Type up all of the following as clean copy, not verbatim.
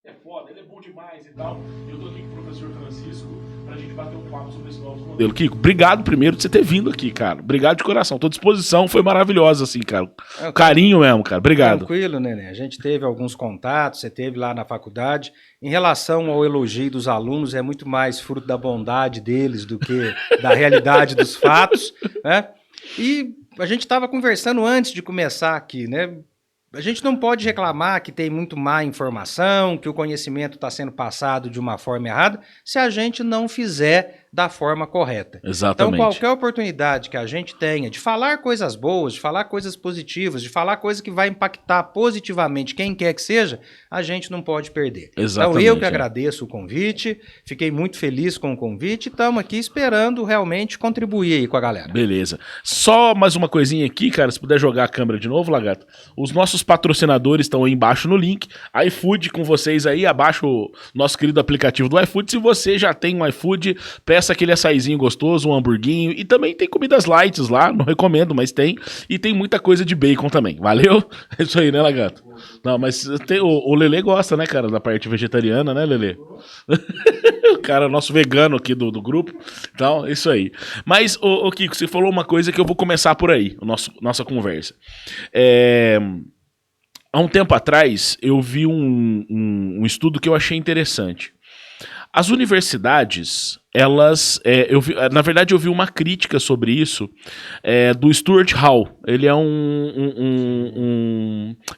É foda, ele é bom demais e tal. Eu tô aqui com o professor Francisco pra gente bater um papo sobre esse novo modelo. Kiko, obrigado primeiro por você ter vindo aqui, cara. Obrigado de coração. Tua disposição foi maravilhosa, assim, cara. Carinho mesmo, cara. Obrigado. Tranquilo, Nenê. A gente teve alguns contatos, você teve lá na faculdade. Em relação ao elogio dos alunos, é muito mais fruto da bondade deles do que da realidade dos fatos, né? E a gente estava conversando antes de começar aqui, né? A gente não pode reclamar que tem muito má informação, que o conhecimento está sendo passado de uma forma errada, se a gente não fizer da forma correta. Exatamente. Então, qualquer oportunidade que a gente tenha de falar coisas boas, de falar coisas positivas, de falar coisa que vai impactar positivamente quem quer que seja, a gente não pode perder. Exatamente, então, eu que agradeço o convite, fiquei muito feliz com o convite e estamos aqui esperando realmente contribuir aí com a galera. Beleza. Só mais uma coisinha aqui, cara, se puder jogar a câmera de novo, Lagarto. Os nossos patrocinadores estão aí embaixo no link. iFood com vocês aí, abaixo o nosso querido aplicativo do iFood. Se você já tem um iFood, peça aquele açaizinho gostoso, um hamburguinho. E também tem comidas light lá, não recomendo, mas tem. E tem muita coisa de bacon também. Valeu? É isso aí, né, Lagarto? Não, mas o Lelê gosta, né, cara, da parte vegetariana, né, Lelê? O cara, nosso vegano aqui do grupo. Então, é isso aí. Mas, ô Kiko, você falou uma coisa que eu vou começar por aí, nossa conversa. Há um tempo atrás, eu vi um estudo que eu achei interessante. As universidades, elas... na verdade, eu vi uma crítica sobre isso do Stuart Hall. Ele é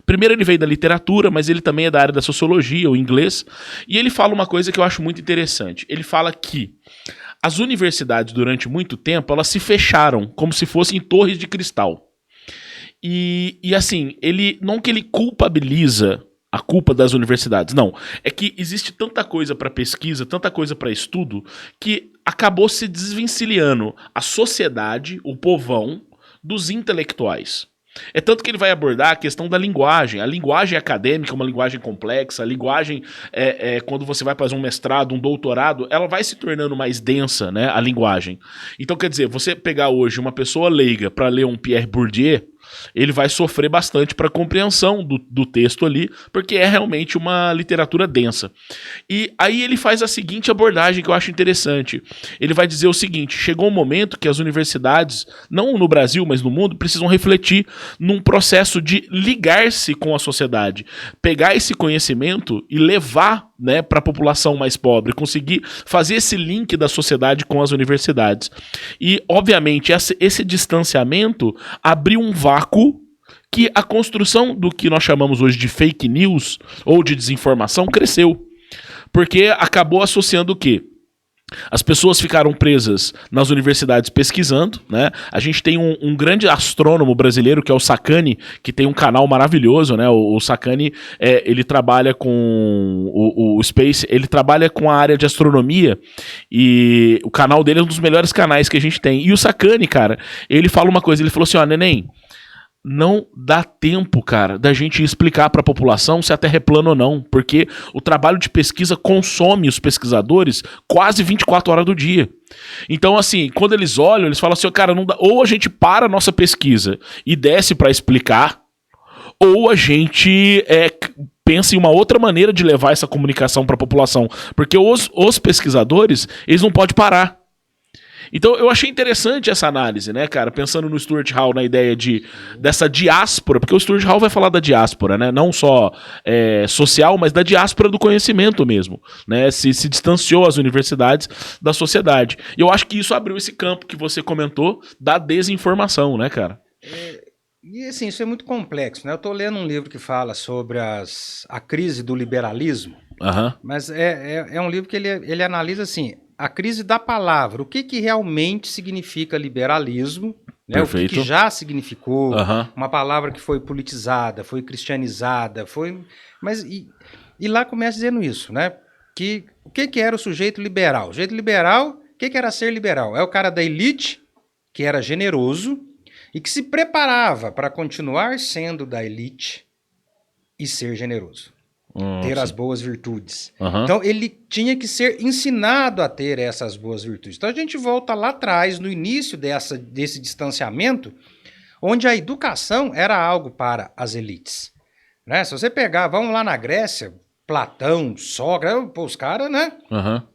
primeiro ele veio da literatura, mas ele também é da área da sociologia, o inglês. E ele fala uma coisa que eu acho muito interessante. Ele fala que as universidades, durante muito tempo, elas se fecharam como se fossem torres de cristal. E assim, não que ele culpabiliza a culpa das universidades, não. É que existe tanta coisa para pesquisa, tanta coisa para estudo, que acabou se desvencilhando a sociedade, o povão, dos intelectuais. É tanto que ele vai abordar a questão da linguagem. A linguagem acadêmica é uma linguagem complexa. A linguagem, quando você vai fazer um mestrado, um doutorado, ela vai se tornando mais densa, né, a linguagem. Então, quer dizer, você pegar hoje uma pessoa leiga para ler um Pierre Bourdieu, ele vai sofrer bastante para a compreensão do texto ali, porque é realmente uma literatura densa. E aí ele faz a seguinte abordagem que eu acho interessante. Ele vai dizer o seguinte: chegou um momento que as universidades, não no Brasil, mas no mundo, precisam refletir num processo de ligar-se com a sociedade, pegar esse conhecimento e levar, né, para a população mais pobre, conseguir fazer esse link da sociedade com as universidades. E, obviamente, esse distanciamento abriu um vácuo que a construção do que nós chamamos hoje de fake news ou de desinformação cresceu. Porque acabou associando o quê? As pessoas ficaram presas nas universidades pesquisando, né? A gente tem um grande astrônomo brasileiro, que é o Sacani, que tem um canal maravilhoso, né? O Sacani, ele trabalha com o Space, ele trabalha com a área de astronomia, e o canal dele é um dos melhores canais que a gente tem. E o Sacani, cara, ele fala uma coisa, ele falou assim: ó, neném, não dá tempo, cara, da gente explicar para a população se a Terra é plana ou não, porque o trabalho de pesquisa consome os pesquisadores quase 24 horas do dia. Então, assim, quando eles olham, eles falam assim: cara, não dá, ou a gente para a nossa pesquisa e desce para explicar, ou a gente pensa em uma outra maneira de levar essa comunicação para a população, porque os pesquisadores, eles não podem parar. Então eu achei interessante essa análise, né, cara? Pensando no Stuart Hall, na ideia dessa diáspora, porque o Stuart Hall vai falar da diáspora, né? Não só social, mas da diáspora do conhecimento mesmo, né? Se distanciou as universidades da sociedade. E eu acho que isso abriu esse campo que você comentou da desinformação, né, cara? E assim, isso é muito complexo, né? Eu tô lendo um livro que fala sobre a crise do liberalismo, mas é um livro que ele analisa assim: a crise da palavra, o que realmente significa liberalismo, né? O que já significou, uma palavra que foi politizada, foi cristianizada, e lá começa dizendo isso, né? O que era o sujeito liberal? O sujeito liberal, o que era ser liberal? É o cara da elite, que era generoso e que se preparava para continuar sendo da elite e ser generoso. Ter as boas virtudes. Então, ele tinha que ser ensinado a ter essas boas virtudes. Então, a gente volta lá atrás, no início desse distanciamento, onde a educação era algo para as elites, né? Se você pegar, vamos lá na Grécia, Platão, Sócrates, os caras, né?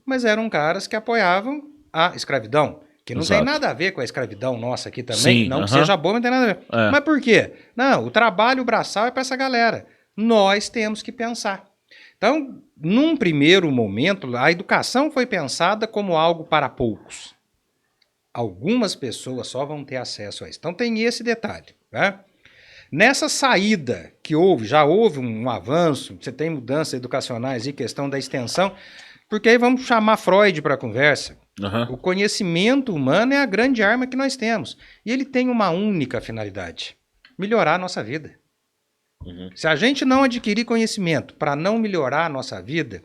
Mas eram caras que apoiavam a escravidão. Que não tem nada a ver com a escravidão nossa aqui também. Sim, não que seja boa, mas não tem nada a ver. Mas por quê? Não, o trabalho braçal é para essa galera. Nós temos que pensar. Então, num primeiro momento, a educação foi pensada como algo para poucos. Algumas pessoas só vão ter acesso a isso. Então tem esse detalhe, né? Nessa saída que já houve um avanço, você tem mudanças educacionais e questão da extensão, porque aí vamos chamar Freud para a conversa. O conhecimento humano é a grande arma que nós temos. E ele tem uma única finalidade: melhorar a nossa vida. Se a gente não adquirir conhecimento para não melhorar a nossa vida,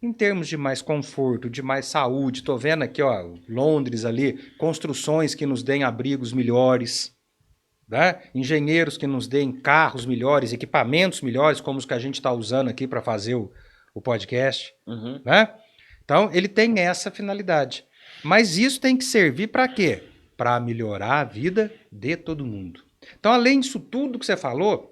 em termos de mais conforto, de mais saúde, estou vendo aqui, ó, Londres ali, construções que nos deem abrigos melhores, né? Engenheiros que nos deem carros melhores, equipamentos melhores, como os que a gente está usando aqui para fazer o podcast. Né? Então, ele tem essa finalidade. Mas isso tem que servir para quê? Para melhorar a vida de todo mundo. Então, além disso tudo que você falou,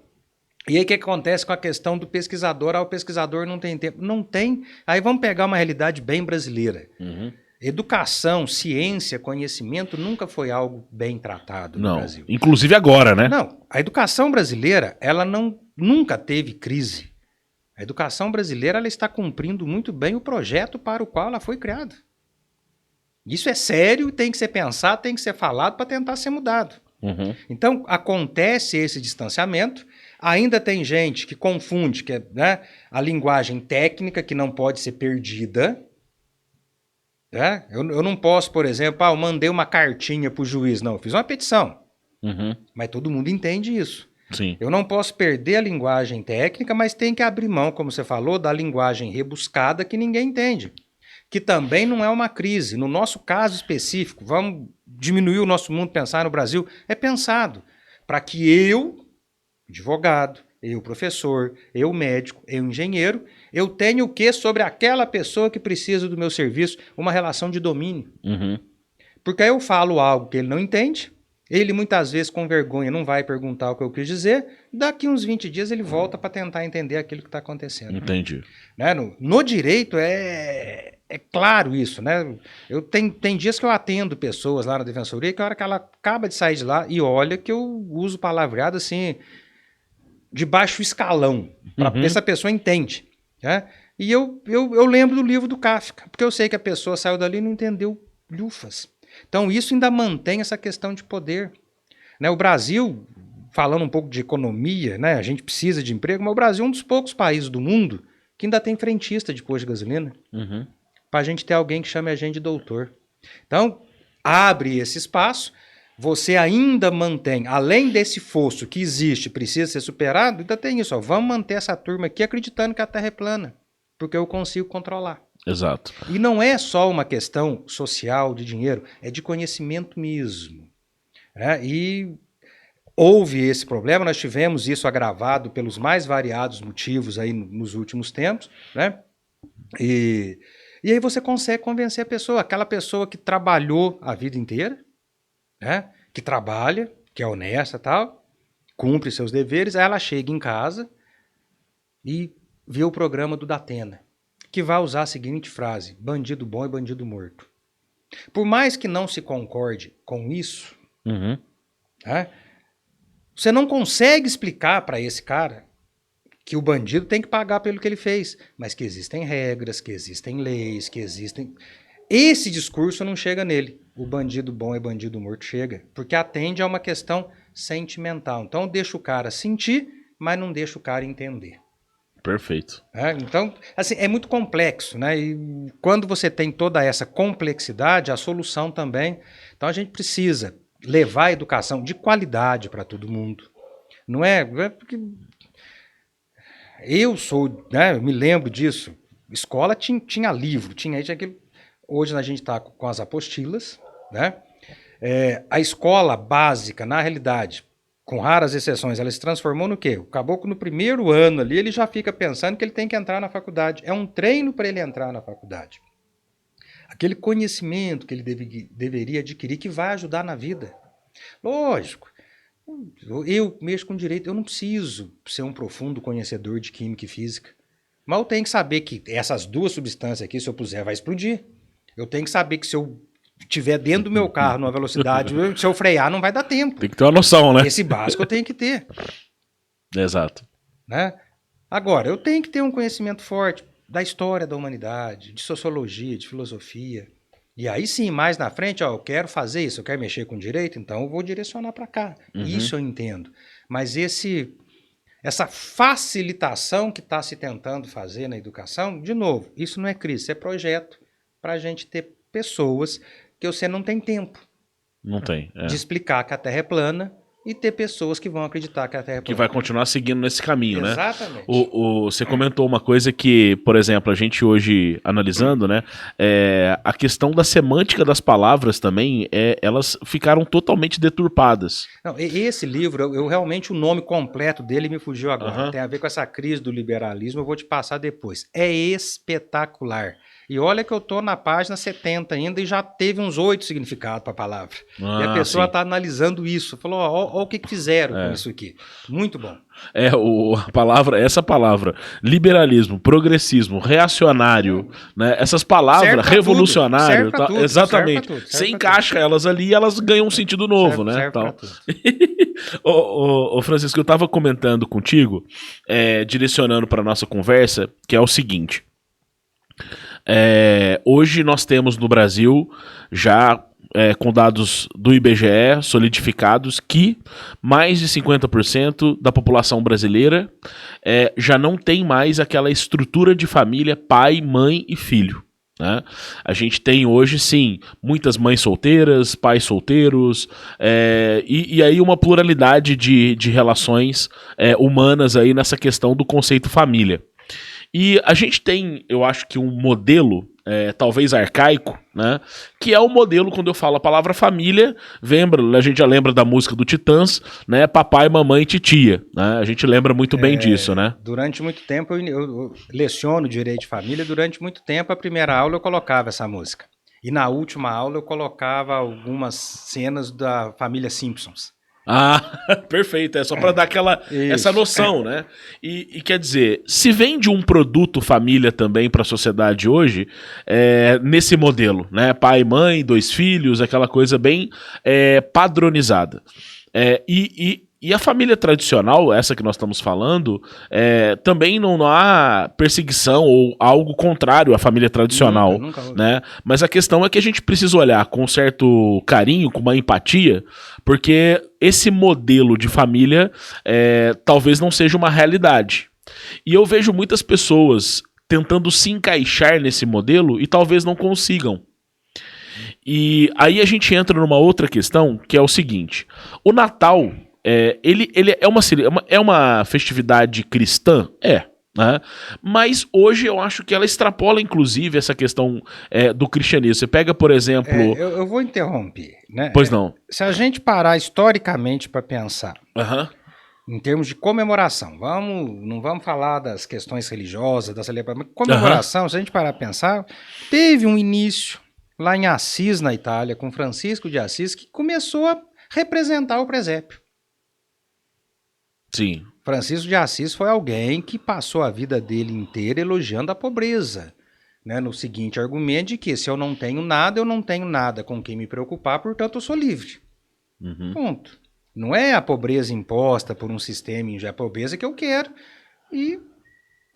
e aí o que acontece com a questão do pesquisador? O pesquisador não tem tempo. Não tem. Aí vamos pegar uma realidade bem brasileira. Educação, ciência, conhecimento nunca foi algo bem tratado no Brasil. Inclusive agora, né? Não. A educação brasileira, ela nunca teve crise. A educação brasileira, ela está cumprindo muito bem o projeto para o qual ela foi criada. Isso é sério, tem que ser pensado, tem que ser falado para tentar ser mudado. Então, acontece esse distanciamento. Ainda tem gente que confunde né, a linguagem técnica, que não pode ser perdida. Né? Eu não posso, por exemplo, eu mandei uma cartinha para o juiz. Não, eu fiz uma petição. Mas todo mundo entende isso. Sim. Eu não posso perder a linguagem técnica, mas tem que abrir mão, como você falou, da linguagem rebuscada que ninguém entende. Que também não é uma crise. No nosso caso específico, vamos diminuir o nosso mundo, pensar no Brasil, é pensado para que eu, advogado, eu professor, eu médico, eu engenheiro, eu tenho o que sobre aquela pessoa que precisa do meu serviço? Uma relação de domínio. Porque aí eu falo algo que ele não entende, ele muitas vezes com vergonha não vai perguntar o que eu quis dizer, daqui uns 20 dias ele volta para tentar entender aquilo que está acontecendo. Entendi. Né? No direito é claro isso, né? Tem dias que eu atendo pessoas lá na defensoria que a hora que ela acaba de sair de lá e olha que eu uso palavreado assim de baixo escalão, para ver se a pessoa entende. Né? E eu lembro do livro do Kafka, porque eu sei que a pessoa saiu dali e não entendeu lufas. Então isso ainda mantém essa questão de poder. Né? O Brasil, falando um pouco de economia, né? A gente precisa de emprego, mas o Brasil é um dos poucos países do mundo que ainda tem frentista de posto de gasolina. Para a gente ter alguém que chame a gente de doutor. Então, abre esse espaço, você ainda mantém, além desse fosso que existe, precisa ser superado, ainda tem isso, vamos manter essa turma aqui acreditando que a Terra é plana, porque eu consigo controlar. Exato. E não é só uma questão social de dinheiro, é de conhecimento mesmo. Né? E houve esse problema, nós tivemos isso agravado pelos mais variados motivos aí nos últimos tempos, né? E aí você consegue convencer a pessoa, aquela pessoa que trabalhou a vida inteira, né? Que trabalha, que é honesta e tal, cumpre seus deveres, aí ela chega em casa e vê o programa do Datena, que vai usar a seguinte frase: bandido bom é bandido morto. Por mais que não se concorde com isso, né? Você não consegue explicar para esse cara que o bandido tem que pagar pelo que ele fez, mas que existem regras, que existem leis, que existem... Esse discurso não chega nele. O bandido bom é bandido morto chega, porque atende a uma questão sentimental. Então deixa o cara sentir, mas não deixa o cara entender. Perfeito. Então, assim, é muito complexo, né? E quando você tem toda essa complexidade, a solução também... Então a gente precisa levar a educação de qualidade para todo mundo. Não é porque... Eu me lembro disso. Escola tinha livro, tinha aquilo. Hoje a gente está com as apostilas, né? A escola básica, na realidade, com raras exceções, ela se transformou no quê? O caboclo no primeiro ano ali, ele já fica pensando que ele tem que entrar na faculdade. É um treino para ele entrar na faculdade. Aquele conhecimento que ele deveria adquirir que vai ajudar na vida. Lógico. Eu mexo com direito, eu não preciso ser um profundo conhecedor de química e física, Mas eu tenho que saber que essas duas substâncias aqui, se eu puser, vai explodir. Eu tenho que saber que se eu estiver dentro do meu carro numa velocidade, se eu frear, não vai dar tempo. Tem que ter uma noção, né? Esse básico eu tenho que ter. Exato. Né? Agora, eu tenho que ter um conhecimento forte da história da humanidade, de sociologia, de filosofia. E aí sim, mais na frente, eu quero fazer isso, eu quero mexer com direito, então eu vou direcionar para cá. Isso eu entendo. Mas essa facilitação que está se tentando fazer na educação, de novo, isso não é crise, isso é projeto para a gente ter pessoas que você não tem tempo. Não tem. De explicar que a Terra é plana e ter pessoas que vão acreditar que a Terra é plana. Que vai continuar seguindo nesse caminho, né? Exatamente. Você comentou uma coisa que, por exemplo, a gente hoje analisando, né? A questão da semântica das palavras também, elas ficaram totalmente deturpadas. Não, esse livro, eu realmente, o nome completo dele me fugiu agora. Tem a ver com essa crise do liberalismo, eu vou te passar depois. É espetacular. E olha que eu tô na página 70 ainda e já teve uns 8 significados para a palavra. E a pessoa está analisando isso. Falou, ó o que fizeram com isso aqui. Muito bom. Essa palavra, liberalismo, progressismo, reacionário, né? Essas palavras, revolucionário, tá? Tudo, exatamente. Você encaixa elas ali e elas ganham um sentido novo, né? Serve pra tudo. Ô, Francisco, eu estava comentando contigo, direcionando para nossa conversa, que é o seguinte. Hoje nós temos no Brasil, já com dados do IBGE solidificados, que mais de 50% da população brasileira já não tem mais aquela estrutura de família pai, mãe e filho. Né? A gente tem hoje, sim, muitas mães solteiras, pais solteiros, e aí uma pluralidade de relações humanas aí nessa questão do conceito família. E a gente tem, eu acho que um modelo, talvez arcaico, né? Que é o modelo, quando eu falo a palavra família, a gente já lembra da música do Titãs, né? Papai, mamãe e titia, né? A gente lembra muito bem disso, né? Durante muito tempo, eu leciono direito de família, durante muito tempo, a primeira aula eu colocava essa música. E na última aula eu colocava algumas cenas da família Simpsons. Ah, perfeito, é só para dar essa noção, né? E quer dizer, se vende um produto família também para a sociedade hoje, nesse modelo, né? Pai, mãe, 2 filhos, aquela coisa bem padronizada. E a família tradicional, essa que nós estamos falando, também não há perseguição ou algo contrário à família tradicional. Nunca, né? Mas a questão é que a gente precisa olhar com um certo carinho, com uma empatia, porque esse modelo de família talvez não seja uma realidade. E eu vejo muitas pessoas tentando se encaixar nesse modelo e talvez não consigam. E aí a gente entra numa outra questão, que é o seguinte: o Natal... ele é uma festividade cristã? Né? Mas hoje eu acho que ela extrapola, inclusive, essa questão do cristianismo. Você pega, por exemplo... eu vou interromper. Né? Pois não. Se a gente parar historicamente para pensar, em termos de comemoração, não vamos falar das questões religiosas, da celebração, mas comemoração, se a gente parar para pensar, teve um início lá em Assis, na Itália, com Francisco de Assis, que começou a representar o presépio. Sim. Francisco de Assis foi alguém que passou a vida dele inteira elogiando a pobreza, né? No seguinte argumento de que se eu não tenho nada com quem me preocupar, portanto eu sou livre. Ponto. Não é a pobreza imposta por um sistema, é a pobreza que eu quero, e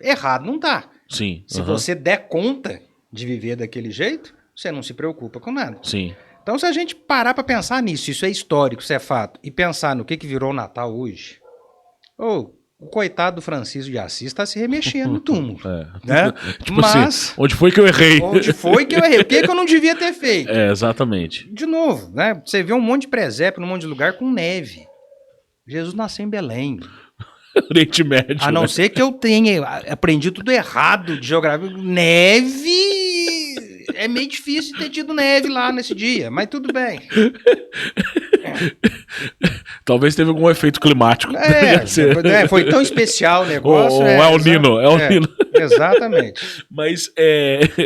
errado não tá. Sim. Se você der conta de viver daquele jeito, você não se preocupa com nada. Sim. Então, se a gente parar para pensar nisso, isso é histórico, isso é fato, e pensar no que virou o Natal hoje, o coitado do Francisco de Assis está se remexendo no túmulo. Né? Tipo mas, assim, onde foi que eu errei? Onde foi que eu errei? O que eu não devia ter feito? Exatamente. De novo, né? Você vê um monte de presépio num monte de lugar com neve. Jesus nasceu em Belém. Oriente Médio. A não ser que eu tenha aprendido tudo errado de geografia. Neve... É meio difícil ter tido neve lá nesse dia, mas tudo bem. Talvez teve algum efeito climático. Foi tão especial o negócio. O Nino. Exatamente. Mas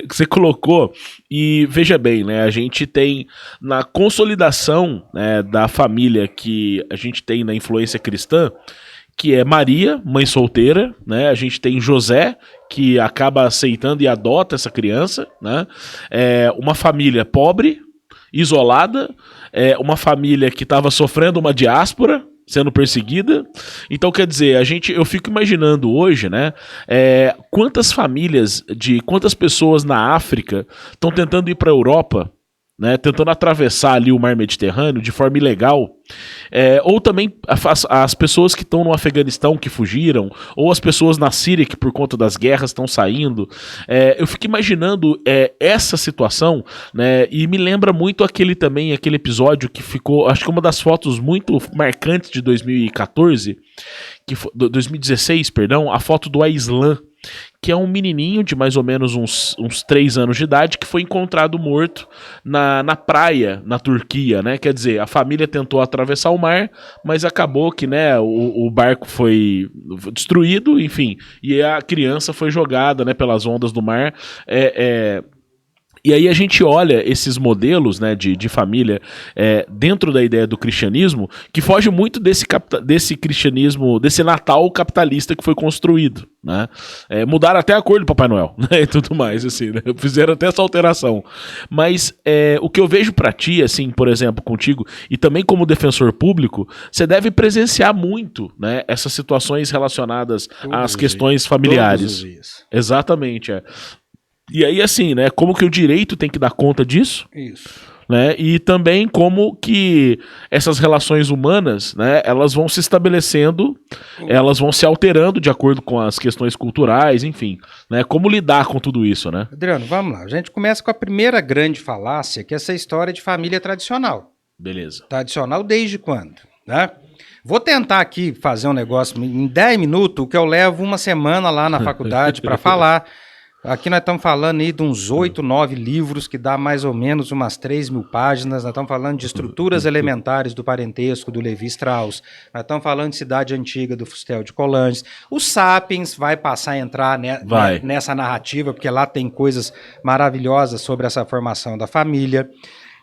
você colocou, e veja bem, né? A gente tem na consolidação, né, da família que a gente tem na influência cristã, que é Maria, mãe solteira, né? A gente tem José, que acaba aceitando e adota essa criança, né? Uma família pobre, isolada, uma família que estava sofrendo uma diáspora, sendo perseguida. Então, quer dizer, eu fico imaginando hoje, né, quantas pessoas na África estão tentando ir para a Europa, né, tentando atravessar ali o mar Mediterrâneo de forma ilegal, ou também as pessoas que estão no Afeganistão que fugiram, ou as pessoas na Síria que por conta das guerras estão saindo. Eu fico imaginando essa situação, né, e me lembra muito aquele episódio que ficou, acho que uma das fotos muito marcantes de 2014, 2016, perdão, a foto do Aislan, que é um menininho de mais ou menos uns 3 anos de idade que foi encontrado morto na praia, na Turquia, né? Quer dizer, a família tentou atravessar o mar, mas acabou que, né, o barco foi destruído, enfim, e a criança foi jogada, né, pelas ondas do mar. E aí a gente olha esses modelos, né, de família dentro da ideia do cristianismo, que foge muito desse cristianismo, desse Natal capitalista que foi construído, né? Mudaram até a cor do Papai Noel, né, e tudo mais, assim, né? Fizeram até essa alteração. Mas o que eu vejo pra ti, assim, por exemplo, contigo, e também como defensor público, você deve presenciar muito, né, essas situações relacionadas às questões familiares. Todos os dias. Exatamente, E aí, assim, né, como que o direito tem que dar conta disso? Isso. Né, e também como que essas relações humanas, né, elas vão se estabelecendo, elas vão se alterando de acordo com as questões culturais, enfim, né, como lidar com tudo isso, né? Adriano, vamos lá. A gente começa com a primeira grande falácia, que é essa história de família tradicional. Beleza. Tradicional desde quando, né? Vou tentar aqui fazer um negócio em 10 minutos, o que eu levo uma semana lá na faculdade para falar. Aqui nós estamos falando aí de uns 8, 9 livros, que dá mais ou menos umas 3.000 páginas. Nós estamos falando de estruturas elementares do parentesco do Levi Strauss. Nós estamos falando de Cidade Antiga do Fustel de Coulanges. O Sapiens vai passar a entrar nessa narrativa, porque lá tem coisas maravilhosas sobre essa formação da família.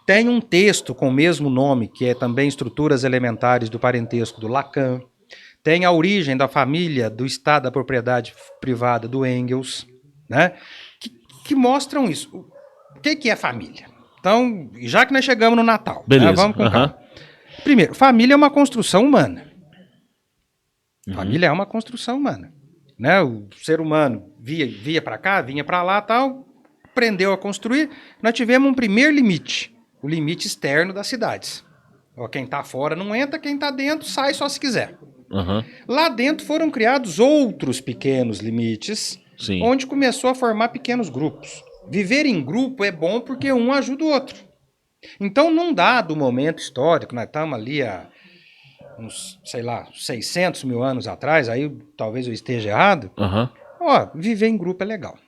Tem um texto com o mesmo nome, que é também Estruturas Elementares do Parentesco do Lacan. Tem A Origem da Família, do Estado da Propriedade Privada do Engels, né? Que mostram isso. O que é família? Então, já que nós chegamos no Natal, beleza, né? Vamos com calma. Primeiro, família é uma construção humana. Família é uma construção humana, né? O ser humano via para cá, vinha para lá, tal, aprendeu a construir. Nós tivemos um primeiro limite, o limite externo das cidades. Quem está fora não entra, quem está dentro sai só se quiser. Lá dentro foram criados outros pequenos limites. Sim. Onde começou a formar pequenos grupos. Viver em grupo é bom porque um ajuda o outro. Então, num dado momento histórico, nós estamos ali há uns, 600 mil anos atrás, aí talvez eu esteja errado, viver em grupo é legal.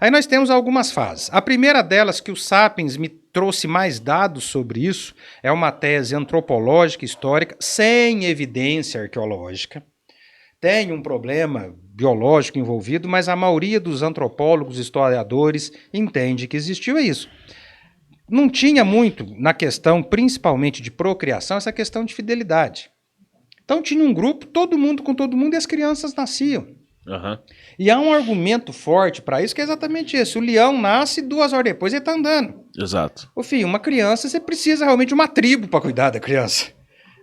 Aí nós temos algumas fases. A primeira delas, que o Sapiens me trouxe mais dados sobre isso, é uma tese antropológica histórica sem evidência arqueológica. Tem um problema biológico envolvido, mas a maioria dos antropólogos, historiadores, entende que existiu isso. Não tinha muito, na questão principalmente de procriação, essa questão de fidelidade. Então tinha um grupo, todo mundo com todo mundo, e as crianças nasciam. E há um argumento forte para isso, que é exatamente esse. O leão nasce, 2 horas depois ele está andando. Exato. Filho, uma criança, você precisa realmente de uma tribo para cuidar da criança.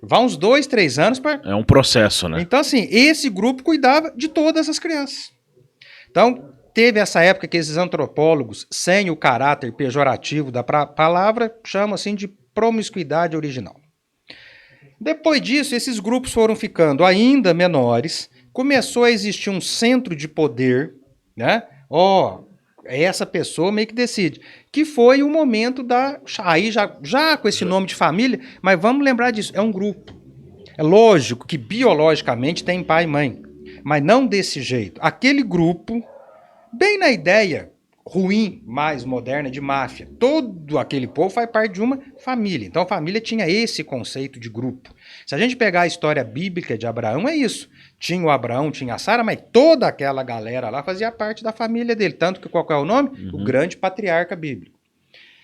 Vai uns 2, 3 anos para... É um processo, né? Então, assim, esse grupo cuidava de todas as crianças. Então, teve essa época que esses antropólogos, sem o caráter pejorativo da palavra, chamam assim de promiscuidade original. Depois disso, esses grupos foram ficando ainda menores, começou a existir um centro de poder, né? Essa pessoa meio que decide. Que foi o momento da... Aí já com esse nome de família, mas vamos lembrar disso, é um grupo. É lógico que biologicamente tem pai e mãe, mas não desse jeito. Aquele grupo, bem na ideia ruim, mais moderna de máfia, todo aquele povo faz parte de uma família. Então a família tinha esse conceito de grupo. Se a gente pegar a história bíblica de Abraão, é isso. Tinha o Abraão, tinha a Sara, mas toda aquela galera lá fazia parte da família dele. Tanto que qual é o nome? O grande patriarca bíblico.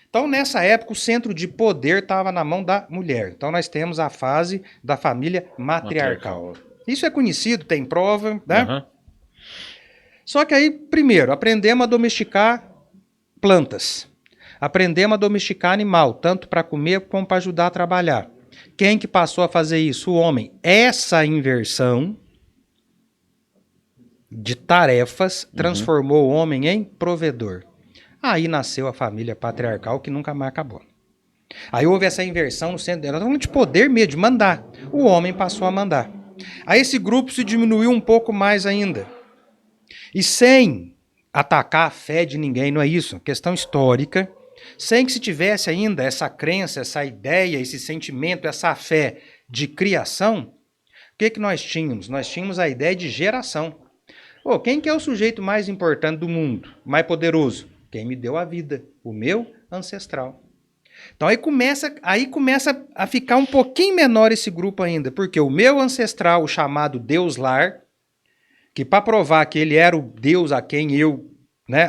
Então, nessa época, o centro de poder estava na mão da mulher. Então, nós temos a fase da família matriarcal. Isso é conhecido, tem prova, né? Uhum. Só que aí, primeiro, aprendemos a domesticar plantas. Aprendemos a domesticar animal, tanto para comer como para ajudar a trabalhar. Quem que passou a fazer isso? O homem. Essa inversão de tarefas transformou o homem em provedor. Aí nasceu a família patriarcal que nunca mais acabou. Aí houve essa inversão no centro dela, de poder mesmo, de mandar. O homem passou a mandar. Aí esse grupo se diminuiu um pouco mais ainda. E sem atacar a fé de ninguém, não é isso, questão histórica, sem que se tivesse ainda essa crença, essa ideia, esse sentimento, essa fé de criação, o que nós tínhamos? Nós tínhamos a ideia de geração. Quem que é o sujeito mais importante do mundo, mais poderoso? Quem me deu a vida, o meu ancestral. Então aí começa a ficar um pouquinho menor esse grupo ainda, porque o meu ancestral, o chamado Deus Lar, que para provar que ele era o Deus a quem eu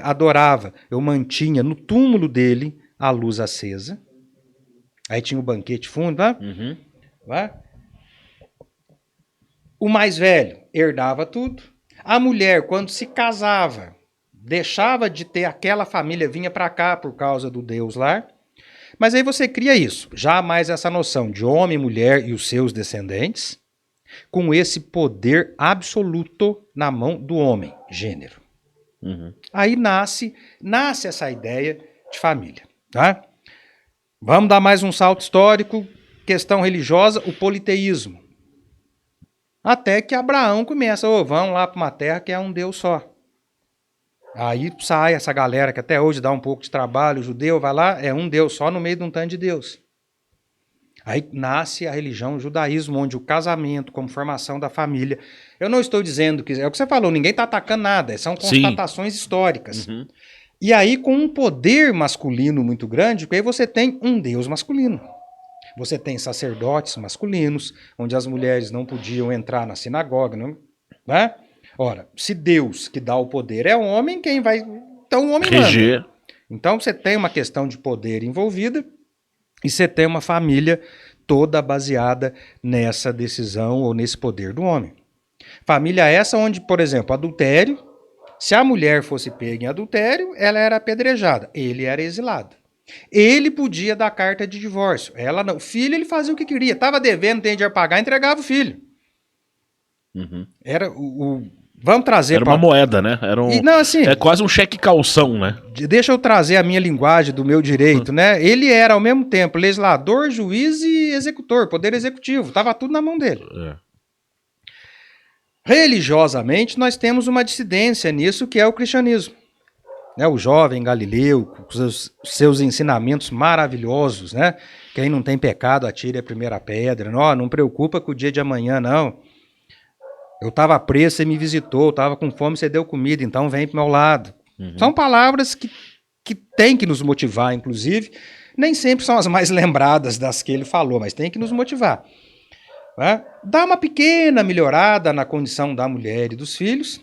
adorava, eu mantinha no túmulo dele a luz acesa. Aí tinha o banquete fundo, né? Uhum. O mais velho herdava tudo. A mulher, quando se casava, deixava de ter aquela família, vinha para cá por causa do Deus Lar. Mas aí você cria isso, já mais essa noção de homem, mulher e os seus descendentes, com esse poder absoluto na mão do homem, gênero. Uhum. Aí nasce essa ideia de família. Tá? Vamos dar mais um salto histórico, questão religiosa, o politeísmo. Até que Abraão começa, vamos lá para uma terra que é um Deus só. Aí sai essa galera que até hoje dá um pouco de trabalho, o judeu vai lá, é um Deus só no meio de um tanto de Deus. Aí nasce a religião, o judaísmo, onde o casamento como formação da família. Eu não estou dizendo que... É o que você falou, ninguém está atacando nada, são constatações históricas. Uhum. E aí com um poder masculino muito grande, porque aí você tem um Deus masculino. Você tem sacerdotes masculinos, onde as mulheres não podiam entrar na sinagoga, né? Ora, se Deus que dá o poder é o homem, quem vai... Então o homem manda. Então você tem uma questão de poder envolvida e você tem uma família toda baseada nessa decisão ou nesse poder do homem. Família essa onde, por exemplo, adultério, se a mulher fosse pega em adultério, ela era apedrejada, ele era exilado. Ele podia dar carta de divórcio, ela não. O filho ele fazia o que queria, estava devendo, tem dinheiro para pagar, entregava o filho. Uhum. Era vamos trazer... Era uma moeda, né? Era não, assim, é quase um cheque calção, né? Deixa eu trazer a minha linguagem do meu direito, né? Ele era, ao mesmo tempo, legislador, juiz e executor, poder executivo. Estava tudo na mão dele. Religiosamente, nós temos uma dissidência nisso, que é o cristianismo. O jovem Galileu, com os seus ensinamentos maravilhosos, né? Quem não tem pecado, atire a primeira pedra. Não preocupa com o dia de amanhã, não. Eu estava preso, você me visitou, estava com fome, você deu comida, então vem para o meu lado. Uhum. São palavras que têm que nos motivar, inclusive. Nem sempre são as mais lembradas das que ele falou, mas tem que nos motivar. Dá uma pequena melhorada na condição da mulher e dos filhos.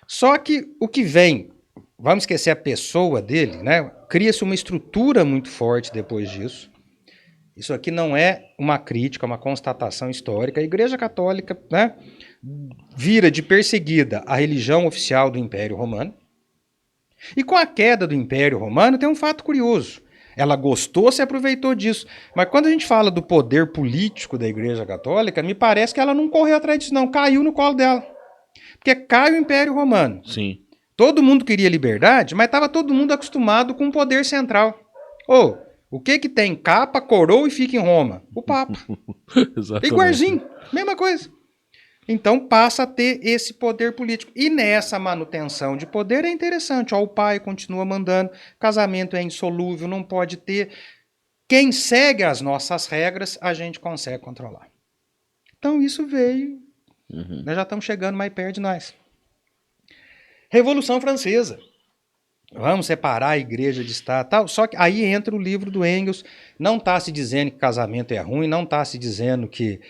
Só que o que vem, vamos esquecer a pessoa dele, cria-se uma estrutura muito forte depois disso. Isso aqui não é uma crítica, é uma constatação histórica. A Igreja Católica vira de perseguida a religião oficial do Império Romano. E com a queda do Império Romano tem um fato curioso. Ela gostou, se aproveitou disso. Mas quando a gente fala do poder político da Igreja Católica, me parece que ela não correu atrás disso, não. Caiu no colo dela. Porque cai o Império Romano. Sim. Todo mundo queria liberdade, mas estava todo mundo acostumado com o poder central. O que tem capa, coroa e fica em Roma? O Papa. Igualzinho, mesma coisa. Então passa a ter esse poder político. E nessa manutenção de poder é interessante. O pai continua mandando, casamento é insolúvel, não pode ter. Quem segue as nossas regras, a gente consegue controlar. Então isso veio. Uhum. Nós já estamos chegando mais perto de nós. Revolução Francesa. Vamos separar a igreja de Estado, tal. Só que aí entra o livro do Engels. Não está se dizendo que casamento é ruim, não está se dizendo que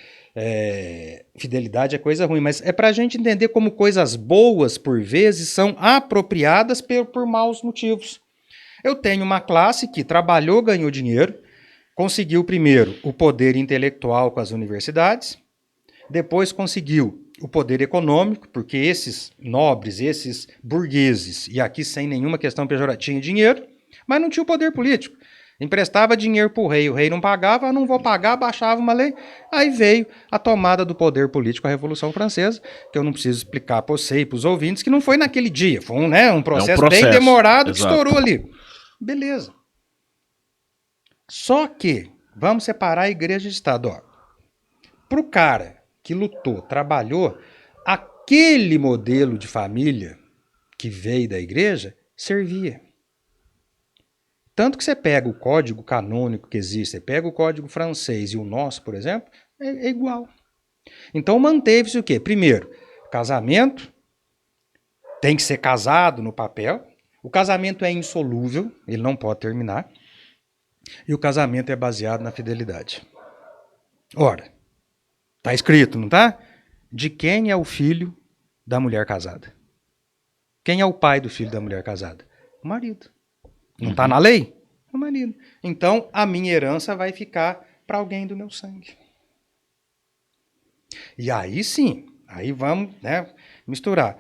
fidelidade é coisa ruim, mas é para a gente entender como coisas boas, por vezes, são apropriadas por maus motivos. Eu tenho uma classe que trabalhou, ganhou dinheiro, conseguiu primeiro o poder intelectual com as universidades, depois conseguiu o poder econômico, porque esses nobres, esses burgueses, e aqui sem nenhuma questão pejorativa, tinham dinheiro, mas não tinha o poder político. Emprestava dinheiro para o rei não pagava, não vou pagar, baixava uma lei. Aí veio a tomada do poder político, a Revolução Francesa, que eu não preciso explicar para você e para os ouvintes, que não foi naquele dia, foi um processo bem demorado, que estourou ali. Beleza. Só que, vamos separar a igreja de Estado. Para o cara que lutou, trabalhou, aquele modelo de família que veio da igreja servia. Tanto que você pega o código canônico que existe, você pega o código francês e o nosso, por exemplo, é igual. Então manteve-se o quê? Primeiro, casamento, tem que ser casado no papel, o casamento é insolúvel, ele não pode terminar, e o casamento é baseado na fidelidade. Ora, está escrito, não está? De quem é o filho da mulher casada? Quem é o pai do filho da mulher casada? O marido. Não está na lei? O marido. Então, a minha herança vai ficar para alguém do meu sangue. E aí sim, aí vamos, né, misturar.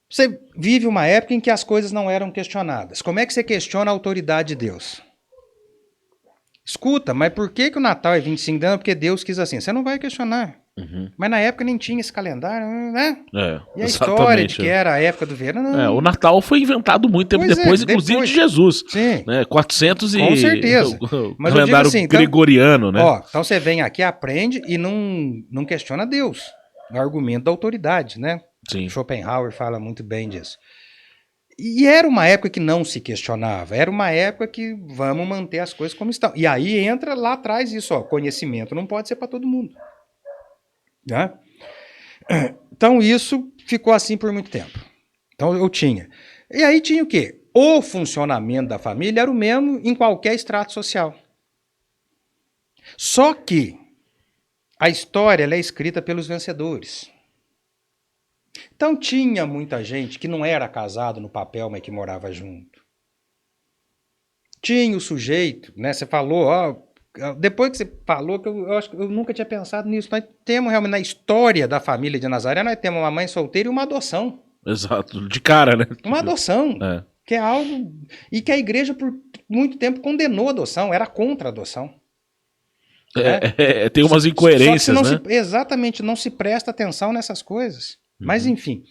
Você vive uma época em que as coisas não eram questionadas. Como é que você questiona a autoridade de Deus? Escuta, mas por que o Natal é 25 de ano? Porque Deus quis assim. Você não vai questionar. Mas na época nem tinha esse calendário, né? E a história de que era a época do verão. O Natal foi inventado muito tempo depois, inclusive de Jesus. Sim. Né? 400 Com certeza. Mas calendário assim, gregoriano, né? Então você vem aqui, aprende e não questiona Deus. É o argumento da autoridade, né? Sim. Schopenhauer fala muito bem disso. E era uma época que não se questionava, era uma época que vamos manter as coisas como estão. E aí entra lá atrás isso, conhecimento não pode ser para todo mundo. Né? Então isso ficou assim por muito tempo. Então eu tinha. E aí tinha o quê? O funcionamento da família era o mesmo em qualquer estrato social. Só que a história ela é escrita pelos vencedores. Então tinha muita gente que não era casado no papel, mas que morava junto. Tinha o sujeito, né? Você falou, depois que você falou, que eu acho que eu nunca tinha pensado nisso. Nós temos realmente na história da família de Nazaré, nós temos uma mãe solteira e uma adoção. Exato, de cara, né? Uma adoção, que é algo... E que a igreja por muito tempo condenou a adoção, era contra a adoção. Tem umas incoerências, né? Exatamente, não se presta atenção nessas coisas. Mas enfim...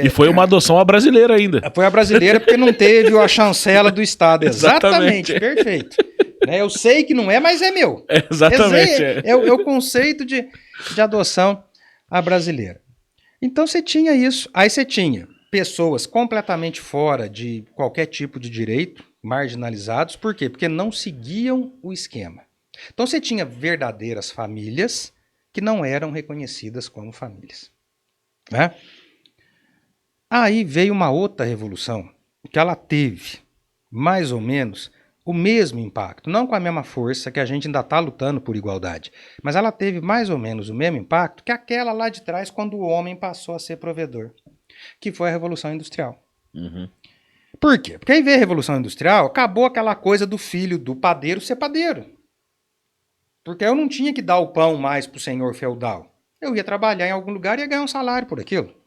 E foi uma adoção à brasileira ainda. Foi a brasileira porque não teve a chancela do Estado. Exatamente, perfeito. Eu sei que não é, mas é meu. Exatamente. É o conceito de adoção à brasileira. Então você tinha isso. Aí você tinha pessoas completamente fora de qualquer tipo de direito, marginalizados. Por quê? Porque não seguiam o esquema. Então você tinha verdadeiras famílias que não eram reconhecidas como famílias. Né? Aí veio uma outra revolução, que ela teve mais ou menos o mesmo impacto, não com a mesma força, que a gente ainda está lutando por igualdade, mas ela teve mais ou menos o mesmo impacto que aquela lá de trás, quando o homem passou a ser provedor, que foi a Revolução Industrial. Por quê? Porque aí veio a Revolução Industrial, acabou aquela coisa do filho do padeiro ser padeiro. Porque eu não tinha que dar o pão mais para o senhor feudal. Eu ia trabalhar em algum lugar e ia ganhar um salário por aquilo.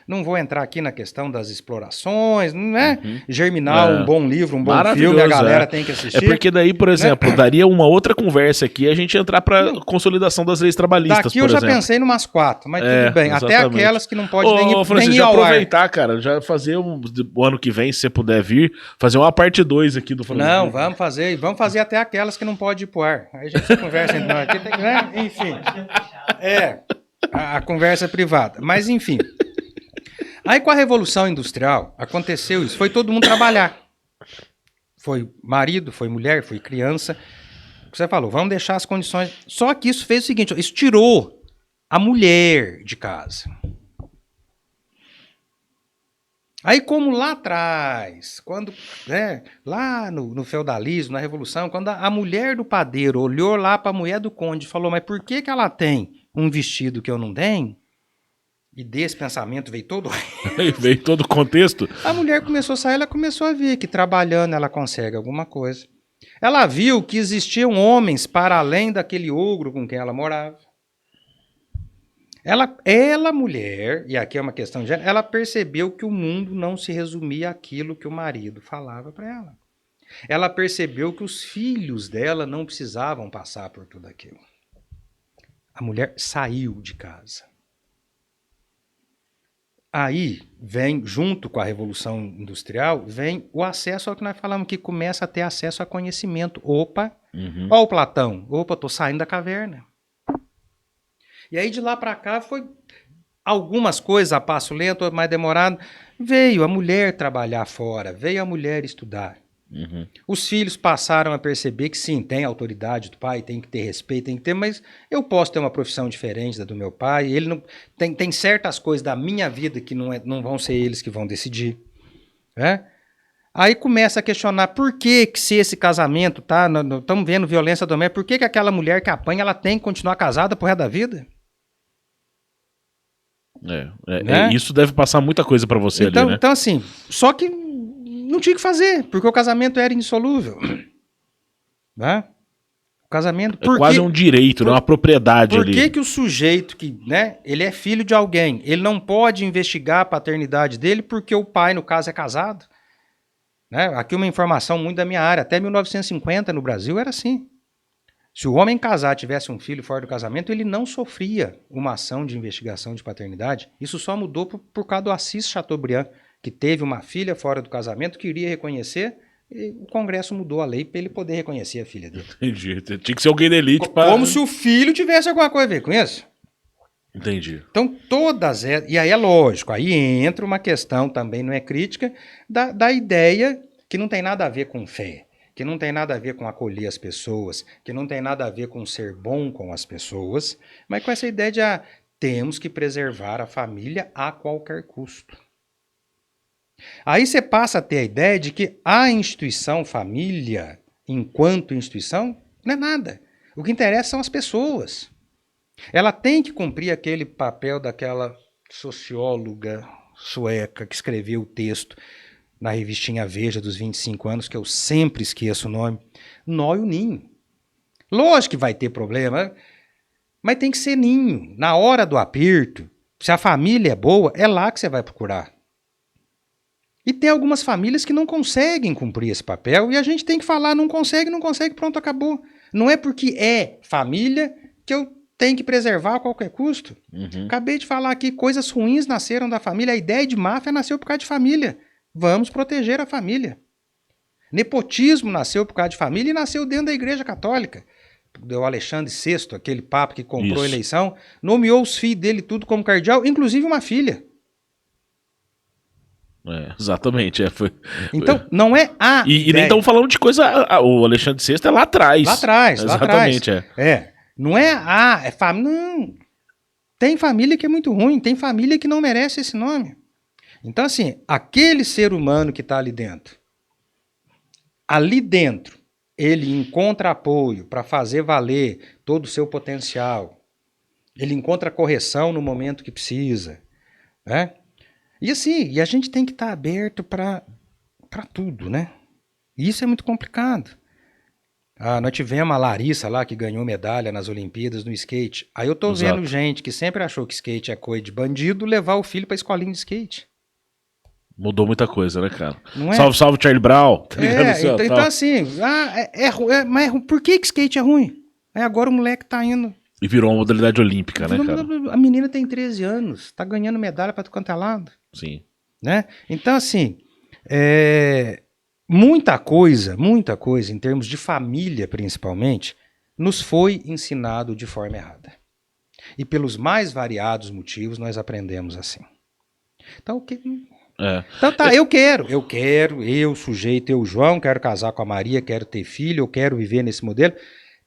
Não vou entrar aqui na questão das explorações, né? Germinar um bom livro, um bom filme, a galera tem que assistir. É porque daí, por exemplo, daria uma outra conversa aqui, a gente entrar para consolidação das leis trabalhistas, daqui eu já pensei em umas 4, mas tudo bem. Exatamente. Até aquelas que não pode nem Francisco, ir já ao aproveitar, ar. cara, já fazer o ano que vem, se você puder vir, fazer uma parte 2 aqui do Francisco. Não, vamos fazer até aquelas que não pode ir pro ar. Aí a gente conversa entre nós aqui, né? Enfim. A conversa é privada. Mas enfim. Aí com a Revolução Industrial, aconteceu isso, foi todo mundo trabalhar. Foi marido, foi mulher, foi criança. Você falou, vamos deixar as condições... Só que isso fez o seguinte, isso tirou a mulher de casa. Aí como lá atrás, quando, lá no feudalismo, na Revolução, quando a mulher do padeiro olhou lá para a mulher do conde e falou, mas por que ela tem um vestido que eu não tenho? E desse pensamento veio todo... veio todo o contexto. A mulher começou a sair, ela começou a ver que trabalhando ela consegue alguma coisa. Ela viu que existiam homens para além daquele ogro com quem ela morava. Ela, mulher, e aqui é uma questão de gênero, ela percebeu que o mundo não se resumia àquilo que o marido falava para ela. Ela percebeu que os filhos dela não precisavam passar por tudo aquilo. A mulher saiu de casa. Aí vem, junto com a Revolução Industrial, vem o acesso ao que nós falamos, que começa a ter acesso a conhecimento. Opa, ó o Platão, opa, tô saindo da caverna. E aí de lá para cá foi algumas coisas a passo lento, mais demorado. Veio a mulher trabalhar fora, veio a mulher estudar. Os filhos passaram a perceber que sim, tem autoridade do pai, tem que ter respeito, tem que ter, mas eu posso ter uma profissão diferente da do meu pai. Ele não tem certas coisas da minha vida que não vão ser eles que vão decidir, né? Aí começa a questionar por que se esse casamento tá, estamos vendo violência doméstica, por que aquela mulher que apanha ela tem que continuar casada pro resto da vida? Né? Isso deve passar muita coisa para você então, ali, né? Então assim, só que não tinha o que fazer, porque o casamento era indissolúvel. Né? O casamento... quase um direito, não uma propriedade ali. Por que o sujeito que, né, ele é filho de alguém, ele não pode investigar a paternidade dele porque o pai, no caso, é casado? Né? Aqui uma informação muito da minha área, até 1950 no Brasil era assim. Se o homem casar tivesse um filho fora do casamento, ele não sofria uma ação de investigação de paternidade. Isso só mudou por causa do Assis Chateaubriand, que teve uma filha fora do casamento, queria reconhecer, e o Congresso mudou a lei para ele poder reconhecer a filha dele. Entendi. Tinha que ser alguém da elite Como se o filho tivesse alguma coisa a ver com isso. Entendi. Então, todas... E aí é lógico, aí entra uma questão, também não é crítica, da ideia que não tem nada a ver com fé, que não tem nada a ver com acolher as pessoas, que não tem nada a ver com ser bom com as pessoas, mas com essa ideia de temos que preservar a família a qualquer custo. Aí você passa a ter a ideia de que a instituição família, enquanto instituição, não é nada. O que interessa são as pessoas. Ela tem que cumprir aquele papel daquela socióloga sueca que escreveu o texto na revistinha Veja dos 25 anos, que eu sempre esqueço o nome, Nó e o Ninho. Lógico que vai ter problema, mas tem que ser ninho. Na hora do aperto, se a família é boa, é lá que você vai procurar. E tem algumas famílias que não conseguem cumprir esse papel, e a gente tem que falar, não consegue, pronto, acabou. Não é porque é família que eu tenho que preservar a qualquer custo. Acabei de falar aqui, coisas ruins nasceram da família, a ideia de máfia nasceu por causa de família. Vamos proteger a família. Nepotismo nasceu por causa de família e nasceu dentro da Igreja Católica. O Alexandre VI, aquele papa que comprou a eleição, nomeou os filhos dele tudo como cardeal, inclusive uma filha. Exatamente. Então, não é a E nem estamos falando de coisa... O Alexandre VI é lá atrás. Lá atrás. Exatamente, Não é é família. Não. Tem família que é muito ruim, tem família que não merece esse nome. Então, assim, aquele ser humano que está ali dentro, ele encontra apoio para fazer valer todo o seu potencial. Ele encontra correção no momento que precisa, né? E assim, a gente tem que estar aberto para tudo, né? E isso é muito complicado. Nós tivemos a Larissa lá, que ganhou medalha nas Olimpíadas no skate. Aí eu tô vendo gente que sempre achou que skate é coisa de bandido, levar o filho pra escolinha de skate. Mudou muita coisa, né, cara? Não é? Salve, Charlie Brown. Tá então assim, mas por que skate é ruim? Agora o moleque tá indo... E virou uma modalidade olímpica, né, cara? A menina tem 13 anos, tá ganhando medalha pra quanto é lado. Sim. Né? Então assim, muita coisa, em termos de família principalmente, nos foi ensinado de forma errada. E pelos mais variados motivos nós aprendemos assim. Então, então tá, eu, sujeito, eu, João, quero casar com a Maria, quero ter filho, eu quero viver nesse modelo.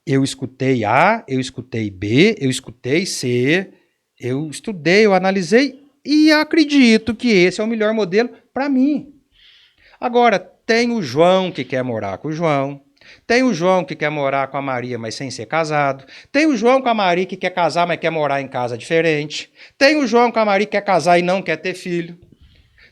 Eu escutei A, eu escutei B, eu escutei C, eu estudei, eu analisei e acredito que esse é o melhor modelo para mim. Agora, tem o João que quer morar com o João, tem o João que quer morar com a Maria, mas sem ser casado, tem o João com a Maria que quer casar, mas quer morar em casa diferente, tem o João com a Maria que quer casar e não quer ter filho,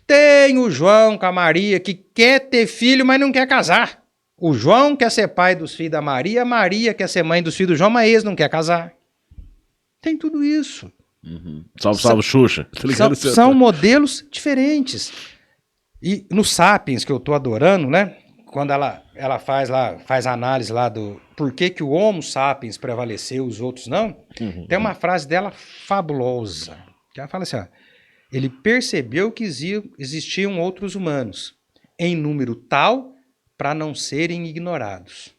tem o João com a Maria que quer ter filho, mas não quer casar. O João quer ser pai dos filhos da Maria, a Maria quer ser mãe dos filhos do João, mas eles não quer casar. Tem tudo isso. Salve, Xuxa. São modelos diferentes. E no Sapiens, que eu tô adorando, né? Quando ela faz a análise lá do por que o Homo sapiens prevaleceu, os outros não, tem uma frase dela fabulosa. Que ela fala assim, ó, ele percebeu que existiam outros humanos, em número tal para não serem ignorados,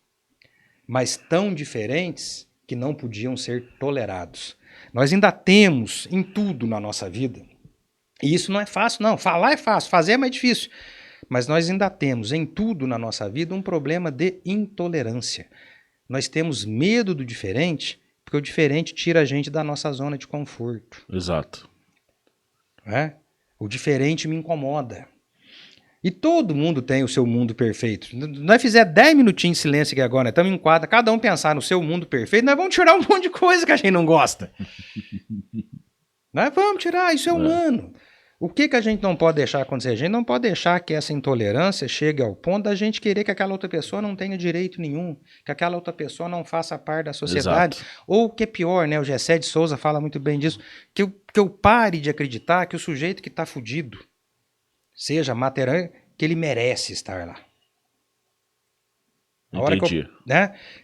mas tão diferentes que não podiam ser tolerados. Nós ainda temos em tudo na nossa vida, e isso não é fácil não, falar é fácil, fazer é mais difícil, mas nós ainda temos em tudo na nossa vida um problema de intolerância. Nós temos medo do diferente, porque o diferente tira a gente da nossa zona de conforto. Exato. O diferente me incomoda. E todo mundo tem o seu mundo perfeito. Nós fizer 10 minutinhos de silêncio aqui agora, estamos em quadra, cada um pensar no seu mundo perfeito, nós vamos tirar um monte de coisa que a gente não gosta. Nós vamos tirar, isso é humano. O que a gente não pode deixar acontecer? A gente não pode deixar que essa intolerância chegue ao ponto da gente querer que aquela outra pessoa não tenha direito nenhum, que aquela outra pessoa não faça parte da sociedade. Exato. Ou o que é pior, né? O Gessé de Souza fala muito bem disso, que eu pare de acreditar que o sujeito que está fudido, seja material, que ele merece estar lá. Entendi.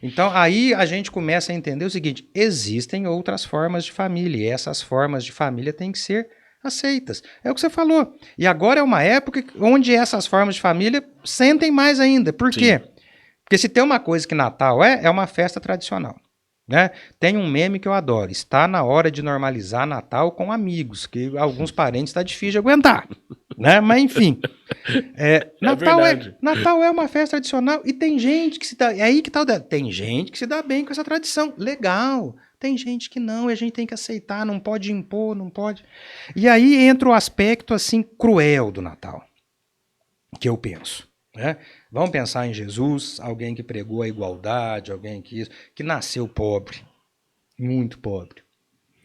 Então, aí a gente começa a entender o seguinte, existem outras formas de família, e essas formas de família têm que ser aceitas. É o que você falou. E agora é uma época onde essas formas de família sentem mais ainda. Por quê? Porque se tem uma coisa que Natal é uma festa tradicional. Né? Tem um meme que eu adoro. Está na hora de normalizar Natal com amigos, que alguns parentes está difícil de aguentar. Né? Mas enfim. Natal é uma festa tradicional e tem gente que se dá. É aí que tá. Tem gente que se dá bem com essa tradição. Legal. Tem gente que não, e a gente tem que aceitar, não pode impor, não pode. E aí entra o aspecto assim cruel do Natal, que eu penso. Né? Vamos pensar em Jesus, alguém que pregou a igualdade, alguém que nasceu pobre, muito pobre.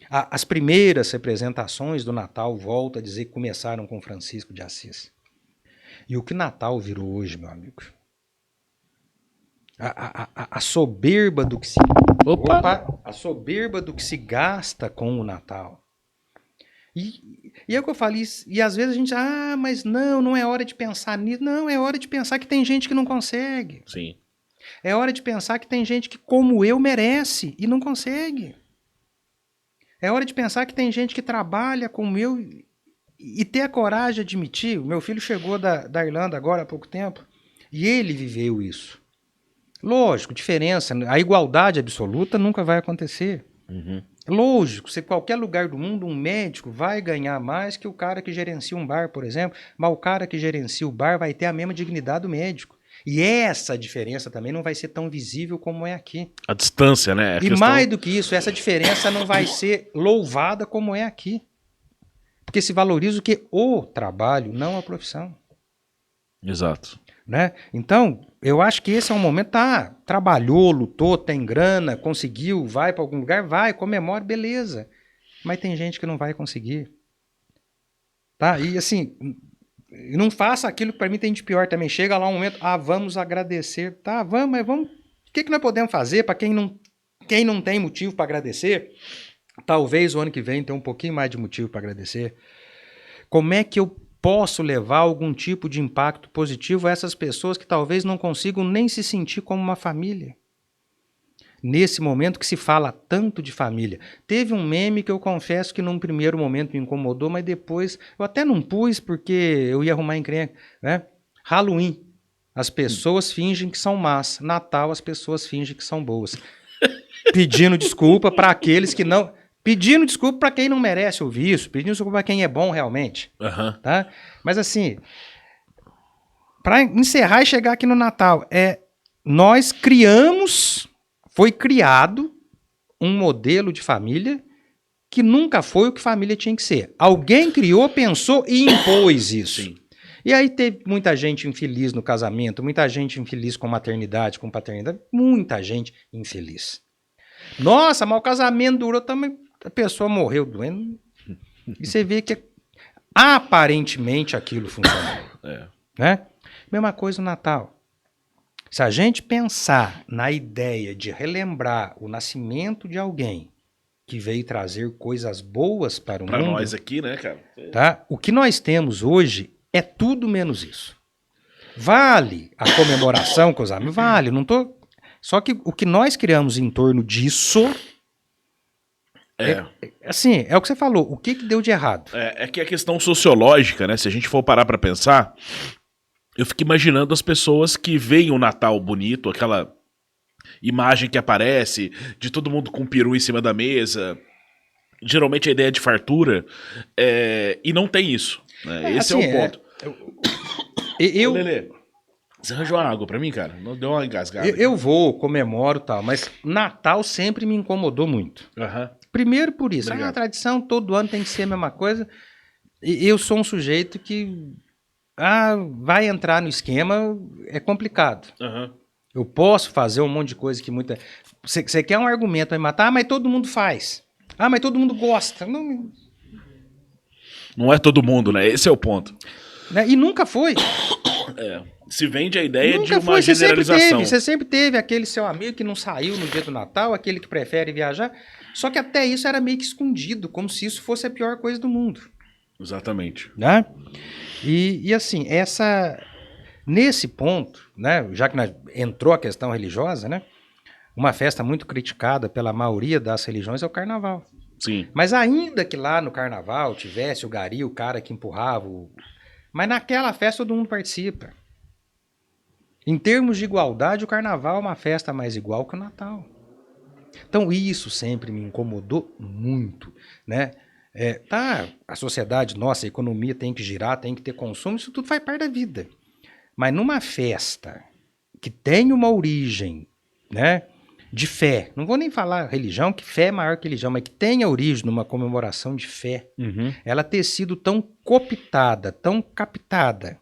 As primeiras representações do Natal, volto a dizer, que começaram com Francisco de Assis. E o que Natal virou hoje, meu amigo? A soberba do que se... a soberba do que se gasta com o Natal. E é o que eu falei, e às vezes a gente, mas não é hora de pensar nisso. Não, é hora de pensar que tem gente que não consegue. Sim. É hora de pensar que tem gente que, como eu, merece e não consegue. É hora de pensar que tem gente que trabalha como eu e ter a coragem de admitir. O meu filho chegou da Irlanda agora há pouco tempo e ele viveu isso. Lógico, diferença, a igualdade absoluta nunca vai acontecer. Lógico, se em qualquer lugar do mundo um médico vai ganhar mais que o cara que gerencia um bar, por exemplo, mas o cara que gerencia o bar vai ter a mesma dignidade do médico. E essa diferença também não vai ser tão visível como é aqui. A distância, né? E mais do que isso, essa diferença não vai ser louvada como é aqui. Porque se valoriza o que? O trabalho, não a profissão. Exato. Né? Então, eu acho que esse é um momento, trabalhou, lutou, tem grana, conseguiu, vai para algum lugar, vai, comemora, beleza. Mas tem gente que não vai conseguir. Tá? E assim, não faça aquilo que para mim tem de pior também. Chega lá um momento, vamos agradecer. Tá, vamos, mas vamos. O que nós podemos fazer para quem não tem motivo para agradecer? Talvez o ano que vem tenha um pouquinho mais de motivo para agradecer. Como é que eu posso levar algum tipo de impacto positivo a essas pessoas que talvez não consigam nem se sentir como uma família? Nesse momento que se fala tanto de família. Teve um meme que eu confesso que num primeiro momento me incomodou, mas depois eu até não pus porque eu ia arrumar encrenca. Né? Halloween. As pessoas fingem que são más. Natal, as pessoas fingem que são boas. Pedindo desculpa para aqueles que não... Pedindo desculpa para quem não merece ouvir isso, pedindo desculpa para quem é bom realmente. Tá? Mas assim, para encerrar e chegar aqui no Natal, nós foi criado um modelo de família que nunca foi o que família tinha que ser. Alguém criou, pensou e impôs isso. Sim. E aí teve muita gente infeliz no casamento, muita gente infeliz com maternidade, com paternidade, muita gente infeliz. Nossa, mas o casamento durou também... A pessoa morreu doendo e você vê que aparentemente aquilo funcionou. Né? Mesma coisa no Natal. Se a gente pensar na ideia de relembrar o nascimento de alguém que veio trazer coisas boas para o mundo. Para nós aqui, né, cara? Tá? O que nós temos hoje é tudo menos isso. Vale a comemoração com os amigos? Vale, não tô... Só que o que nós criamos em torno disso... assim, é o que você falou. O que deu de errado? É que a questão sociológica, né? Se a gente for parar pra pensar, eu fico imaginando as pessoas que veem o Natal bonito, aquela imagem que aparece de todo mundo com peru em cima da mesa, geralmente a ideia de fartura, e não tem isso. Né? Esse assim, é o ponto. Lelê, você arranjou uma água pra mim, cara? Não deu uma engasgada? Eu vou, comemoro e tal, mas Natal sempre me incomodou muito. Primeiro por isso. A tradição, todo ano tem que ser a mesma coisa. E eu sou um sujeito que vai entrar no esquema, é complicado. Eu posso fazer um monte de coisa que muita... Você quer um argumento para me matar? Mas todo mundo faz. Mas todo mundo gosta. Não é todo mundo, né? Esse é o ponto. E nunca foi. Se vende a ideia de uma generalização. Você sempre teve aquele seu amigo que não saiu no dia do Natal, aquele que prefere viajar. Só que até isso era meio que escondido, como se isso fosse a pior coisa do mundo. Exatamente. Né? E assim, nesse ponto, né, já que entrou a questão religiosa, né, uma festa muito criticada pela maioria das religiões é o Carnaval. Sim. Mas ainda que lá no Carnaval tivesse o gari, o cara que empurrava, mas naquela festa todo mundo participa. Em termos de igualdade, o Carnaval é uma festa mais igual que o Natal. Então isso sempre me incomodou muito, né? A sociedade, nossa, a economia tem que girar, tem que ter consumo, isso tudo faz parte da vida. Mas numa festa que tem uma origem, né, de fé, não vou nem falar religião, que fé é maior que religião, mas que tem a origem numa comemoração de fé, ela ter sido tão cooptada, tão captada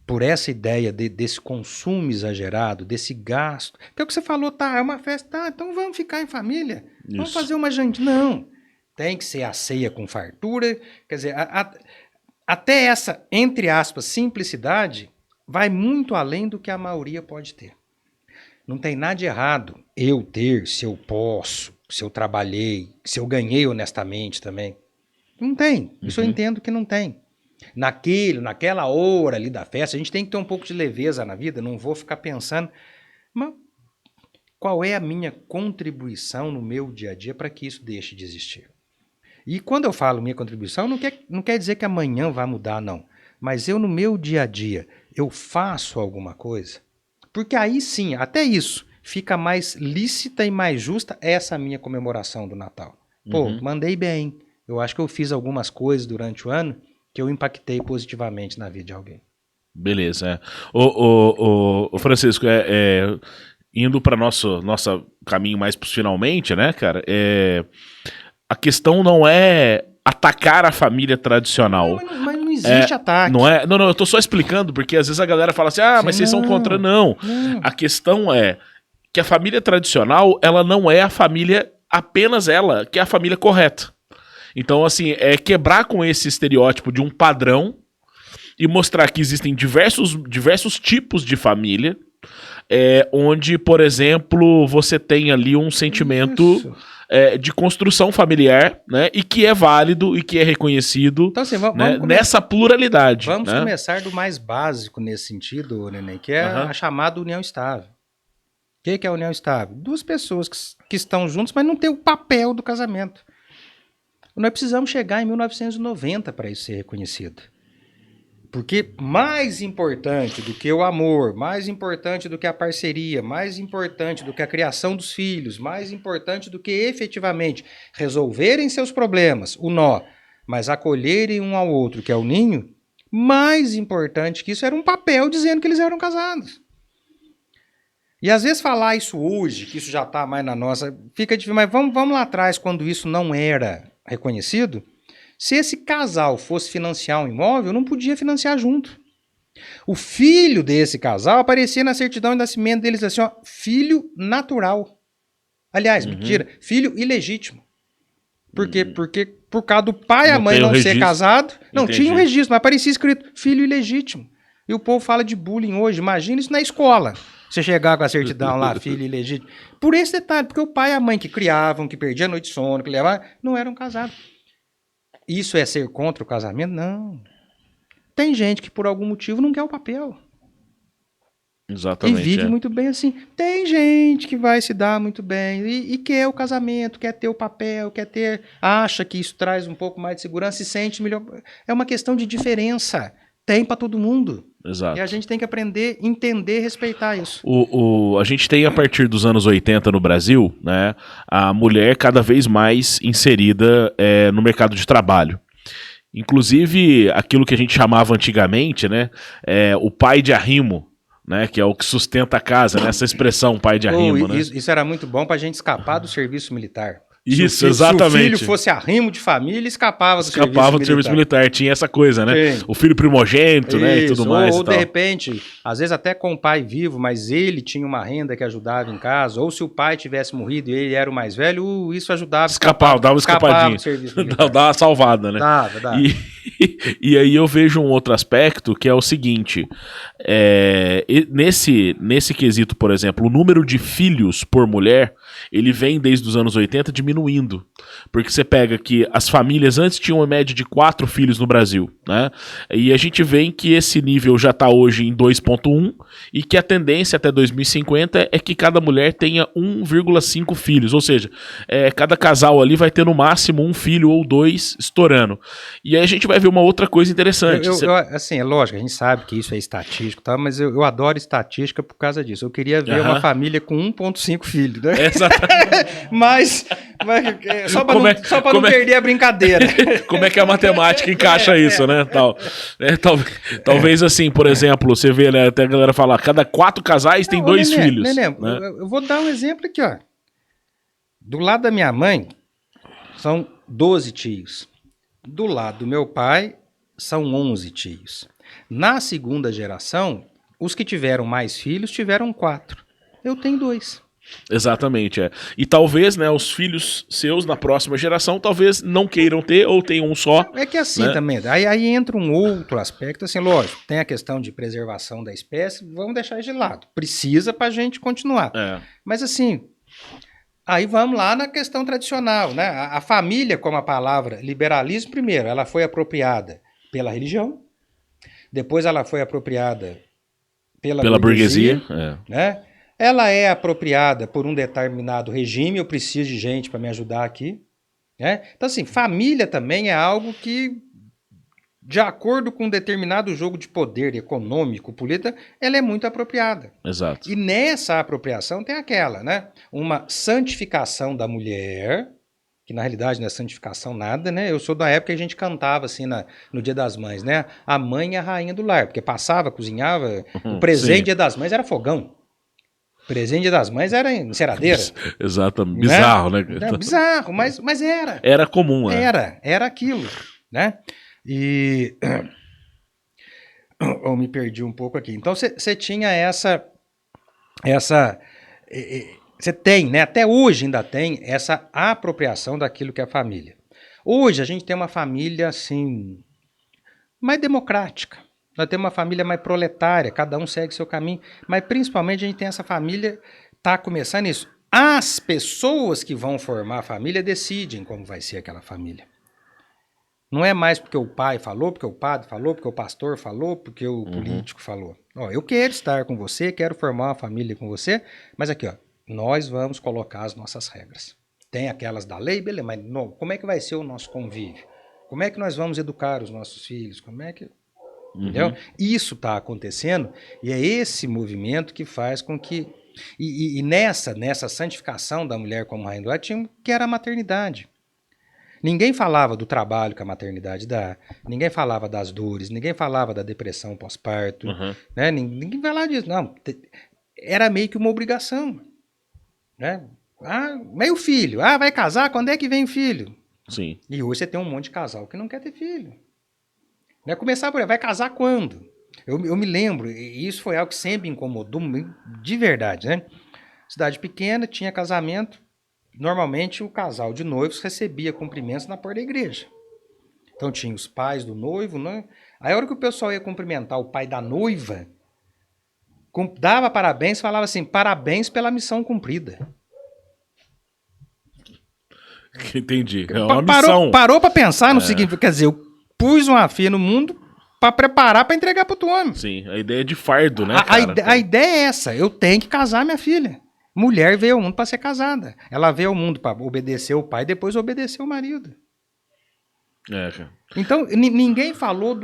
por essa ideia desse consumo exagerado, desse gasto. Que é o que você falou, é uma festa, então vamos ficar em família, vamos fazer uma jantinha. Não, tem que ser a ceia com fartura, quer dizer, até essa, entre aspas, simplicidade, vai muito além do que a maioria pode ter. Não tem nada de errado eu ter, se eu posso, se eu trabalhei, se eu ganhei honestamente também. Não tem, isso eu entendo que não tem. Naquela hora ali da festa, a gente tem que ter um pouco de leveza na vida, não vou ficar pensando, mas qual é a minha contribuição no meu dia a dia para que isso deixe de existir? E quando eu falo minha contribuição, não quer dizer que amanhã vai mudar, não. Mas eu, no meu dia a dia, eu faço alguma coisa, porque aí sim, até isso, fica mais lícita e mais justa essa minha comemoração do Natal. Pô, mandei bem, eu acho que eu fiz algumas coisas durante o ano que eu impactei positivamente na vida de alguém. Beleza. Ô Francisco, indo para nosso caminho mais pros finalmente, né, cara? A questão não é atacar a família tradicional. Mas não existe ataque. Não, eu tô só explicando, porque às vezes a galera fala assim, mas vocês são contra. Não. A questão é que a família tradicional, ela não é a família, apenas ela, que é a família correta. Então, assim, é quebrar com esse estereótipo de um padrão e mostrar que existem diversos tipos de família, onde, por exemplo, você tem ali um sentimento de construção familiar, né, e que é válido e que é reconhecido, então, assim, vamos nessa pluralidade. Vamos começar do mais básico nesse sentido, Neném, que é a chamada união estável. O que é a união estável? Duas pessoas que estão juntas, mas não tem o papel do casamento. Nós precisamos chegar em 1990 para isso ser reconhecido. Porque mais importante do que o amor, mais importante do que a parceria, mais importante do que a criação dos filhos, mais importante do que efetivamente resolverem seus problemas, o nó, mas acolherem um ao outro, que é o ninho, mais importante que isso era um papel dizendo que eles eram casados. E às vezes falar isso hoje, que isso já está mais na nossa, fica difícil, mas vamos lá atrás, quando isso não era reconhecido, se esse casal fosse financiar um imóvel, não podia financiar junto. O filho desse casal aparecia na certidão de nascimento deles assim, filho natural. Aliás, mentira, filho ilegítimo. Por quê? Porque por causa do pai e a mãe não ser casado, não tinha um registro, mas aparecia escrito filho ilegítimo. E o povo fala de bullying hoje, imagina isso na escola. Você chegar com a certidão lá, filho ilegítimo. Por esse detalhe, porque o pai e a mãe que criavam, que perdiam a noite de sono, que levavam, não eram casados. Isso é ser contra o casamento? Não. Tem gente que por algum motivo não quer o papel. Exatamente. E vive muito bem assim. Tem gente que vai se dar muito bem e quer o casamento, quer ter o papel, acha que isso traz um pouco mais de segurança e sente melhor. É uma questão de diferença. Tem para todo mundo. Exato. E a gente tem que aprender, entender, respeitar isso. A gente tem, a partir dos anos 80 no Brasil, né, a mulher cada vez mais inserida no mercado de trabalho. Inclusive, aquilo que a gente chamava antigamente, né, o pai de arrimo, né, que é o que sustenta a casa, né, essa expressão pai de arrimo. Né? Isso era muito bom para a gente escapar do serviço militar. Isso, exatamente. Se o filho fosse arrimo de família, escapava do serviço militar. Tinha essa coisa, né? Sim. O filho primogênito, né? E tudo mais. Ou de repente, às vezes até com o pai vivo, mas ele tinha uma renda que ajudava em casa. Ou se o pai tivesse morrido e ele era o mais velho, isso ajudava. Dava uma escapadinha. Dava uma salvada, né? Dava. E aí eu vejo um outro aspecto que é o seguinte. Nesse quesito, por exemplo, o número de filhos por mulher, ele vem desde os anos 80 diminuindo. Porque você pega que as famílias antes tinham uma média de 4 filhos no Brasil, né? E a gente vê que esse nível já está hoje em 2,1 e que a tendência até 2050 é que cada mulher tenha 1,5 filhos, ou seja, cada casal ali vai ter no máximo um filho ou 2 estourando. E aí a gente vai ver uma outra coisa interessante. Assim, é lógico, a gente sabe que isso é estatístico, tá? Mas eu adoro estatística por causa disso. Eu queria ver uma família com 1,5 filhos, né? Exatamente. mas só para não perder a brincadeira. Como é que a matemática encaixa isso, né? Talvez assim, por exemplo, você vê, né, até a galera falar, cada 4 casais tem 2 filhos. Né? Eu vou dar um exemplo aqui, ó. Do lado da minha mãe, são 12 tios. Do lado do meu pai, são 11 tios. Na segunda geração, os que tiveram mais filhos tiveram 4. Eu tenho 2. Exatamente, E talvez, né, os filhos seus na próxima geração talvez não queiram ter ou tenham um só. É que assim, né? Também, aí entra um outro aspecto, assim, lógico, tem a questão de preservação da espécie, vamos deixar isso de lado. Precisa pra gente continuar. Mas assim, aí vamos lá na questão tradicional, né? A família, como a palavra liberalismo, primeiro, ela foi apropriada pela religião, depois ela foi apropriada pela burguesia, né? Ela é apropriada por um determinado regime, eu preciso de gente para me ajudar aqui. Né? Então, assim, família também é algo que, de acordo com um determinado jogo de poder econômico, político, ela é muito apropriada. Exato. E nessa apropriação tem aquela, né? Uma santificação da mulher, que na realidade não é santificação nada, né? Eu sou da época que a gente cantava assim no Dia das Mães, né? A mãe é a rainha do lar, porque passava, cozinhava, o presente Dia das Mães era fogão. Presente das Mães era enceradeira. Exato, bizarro, né? É bizarro, mas era. Era comum, né? Era aquilo, né? E... Eu me perdi um pouco aqui. Então, você tinha essa... Você tem, né? Até hoje ainda tem essa apropriação daquilo que é a família. Hoje a gente tem uma família, assim, mais democrática. Nós temos uma família mais proletária, cada um segue seu caminho, mas principalmente a gente tem essa família, tá começando isso. As pessoas que vão formar a família decidem como vai ser aquela família. Não é mais porque o pai falou, porque o padre falou, porque o pastor falou, porque o político falou. Ó, eu quero estar com você, quero formar uma família com você, mas aqui, ó, nós vamos colocar as nossas regras. Tem aquelas da lei, beleza, mas não, como é que vai ser o nosso convívio? Como é que nós vamos educar os nossos filhos? Como é que... Entendeu? Isso está acontecendo e é esse movimento que faz com que... E nessa santificação da mulher como rainha do lar, tinha que era a maternidade. Ninguém falava do trabalho que a maternidade dá, ninguém falava das dores, ninguém falava da depressão pós-parto, né? Ninguém falava disso. Não, era meio que uma obrigação. Né? Mas o filho? Vai casar? Quando é que vem o filho? Sim. E hoje você tem um monte de casal que não quer ter filho. Né? Começar por aí, vai casar quando? Eu me lembro, e isso foi algo que sempre incomodou de verdade, né? Cidade pequena, tinha casamento, normalmente o casal de noivos recebia cumprimentos na porta da igreja. Então tinha os pais do noivo, né? Aí a hora que o pessoal ia cumprimentar o pai da noiva, dava parabéns, falava assim, parabéns pela missão cumprida. Entendi. É uma missão. Parou pra pensar no seguinte, quer dizer, eu pus uma filha no mundo pra preparar pra entregar pro outro homem. Sim, a ideia é de fardo, né, a ideia é essa, eu tenho que casar minha filha. Mulher veio ao mundo pra ser casada. Ela veio ao mundo pra obedecer o pai e depois obedecer o marido. Cara. Então, ninguém falou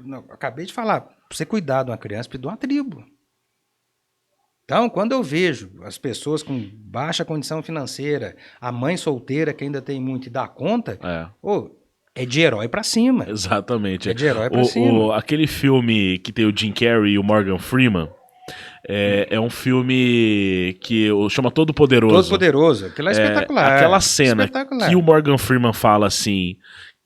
não, acabei de falar, pra você cuidar de uma criança, de uma tribo. Então, quando eu vejo as pessoas com baixa condição financeira, a mãe solteira que ainda tem muito e dá conta, é de herói pra cima. Exatamente. É de herói pra cima. Aquele filme que tem o Jim Carrey e o Morgan Freeman, é um filme que chama Todo Poderoso. Todo Poderoso. Aquilo é espetacular. Aquela cena que o Morgan Freeman fala assim,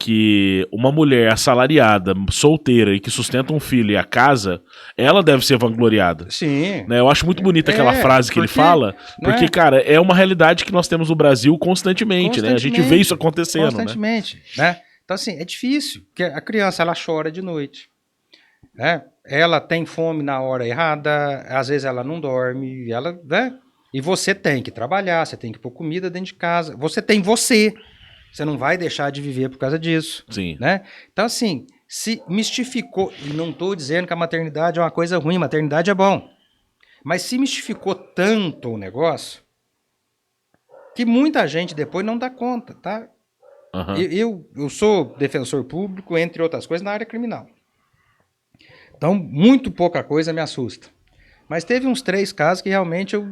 que uma mulher assalariada, solteira e que sustenta um filho e a casa, ela deve ser vangloriada. Sim. Né? Eu acho muito bonita aquela frase que ele fala, porque, cara, é uma realidade que nós temos no Brasil constantemente, né? A gente vê isso acontecendo, constantemente, né? Então, assim, é difícil, porque a criança, ela chora de noite, né? Ela tem fome na hora errada, às vezes ela não dorme, né? E você tem que trabalhar, você tem que pôr comida dentro de casa, você tem você não vai deixar de viver por causa disso. Sim. Né? Então, assim, se mistificou, e não estou dizendo que a maternidade é uma coisa ruim, maternidade é bom, mas se mistificou tanto o negócio, que muita gente depois não dá conta, tá? Uhum. Eu sou defensor público, entre outras coisas, na área criminal. Então, muito pouca coisa me assusta. Mas teve uns 3 casos que realmente eu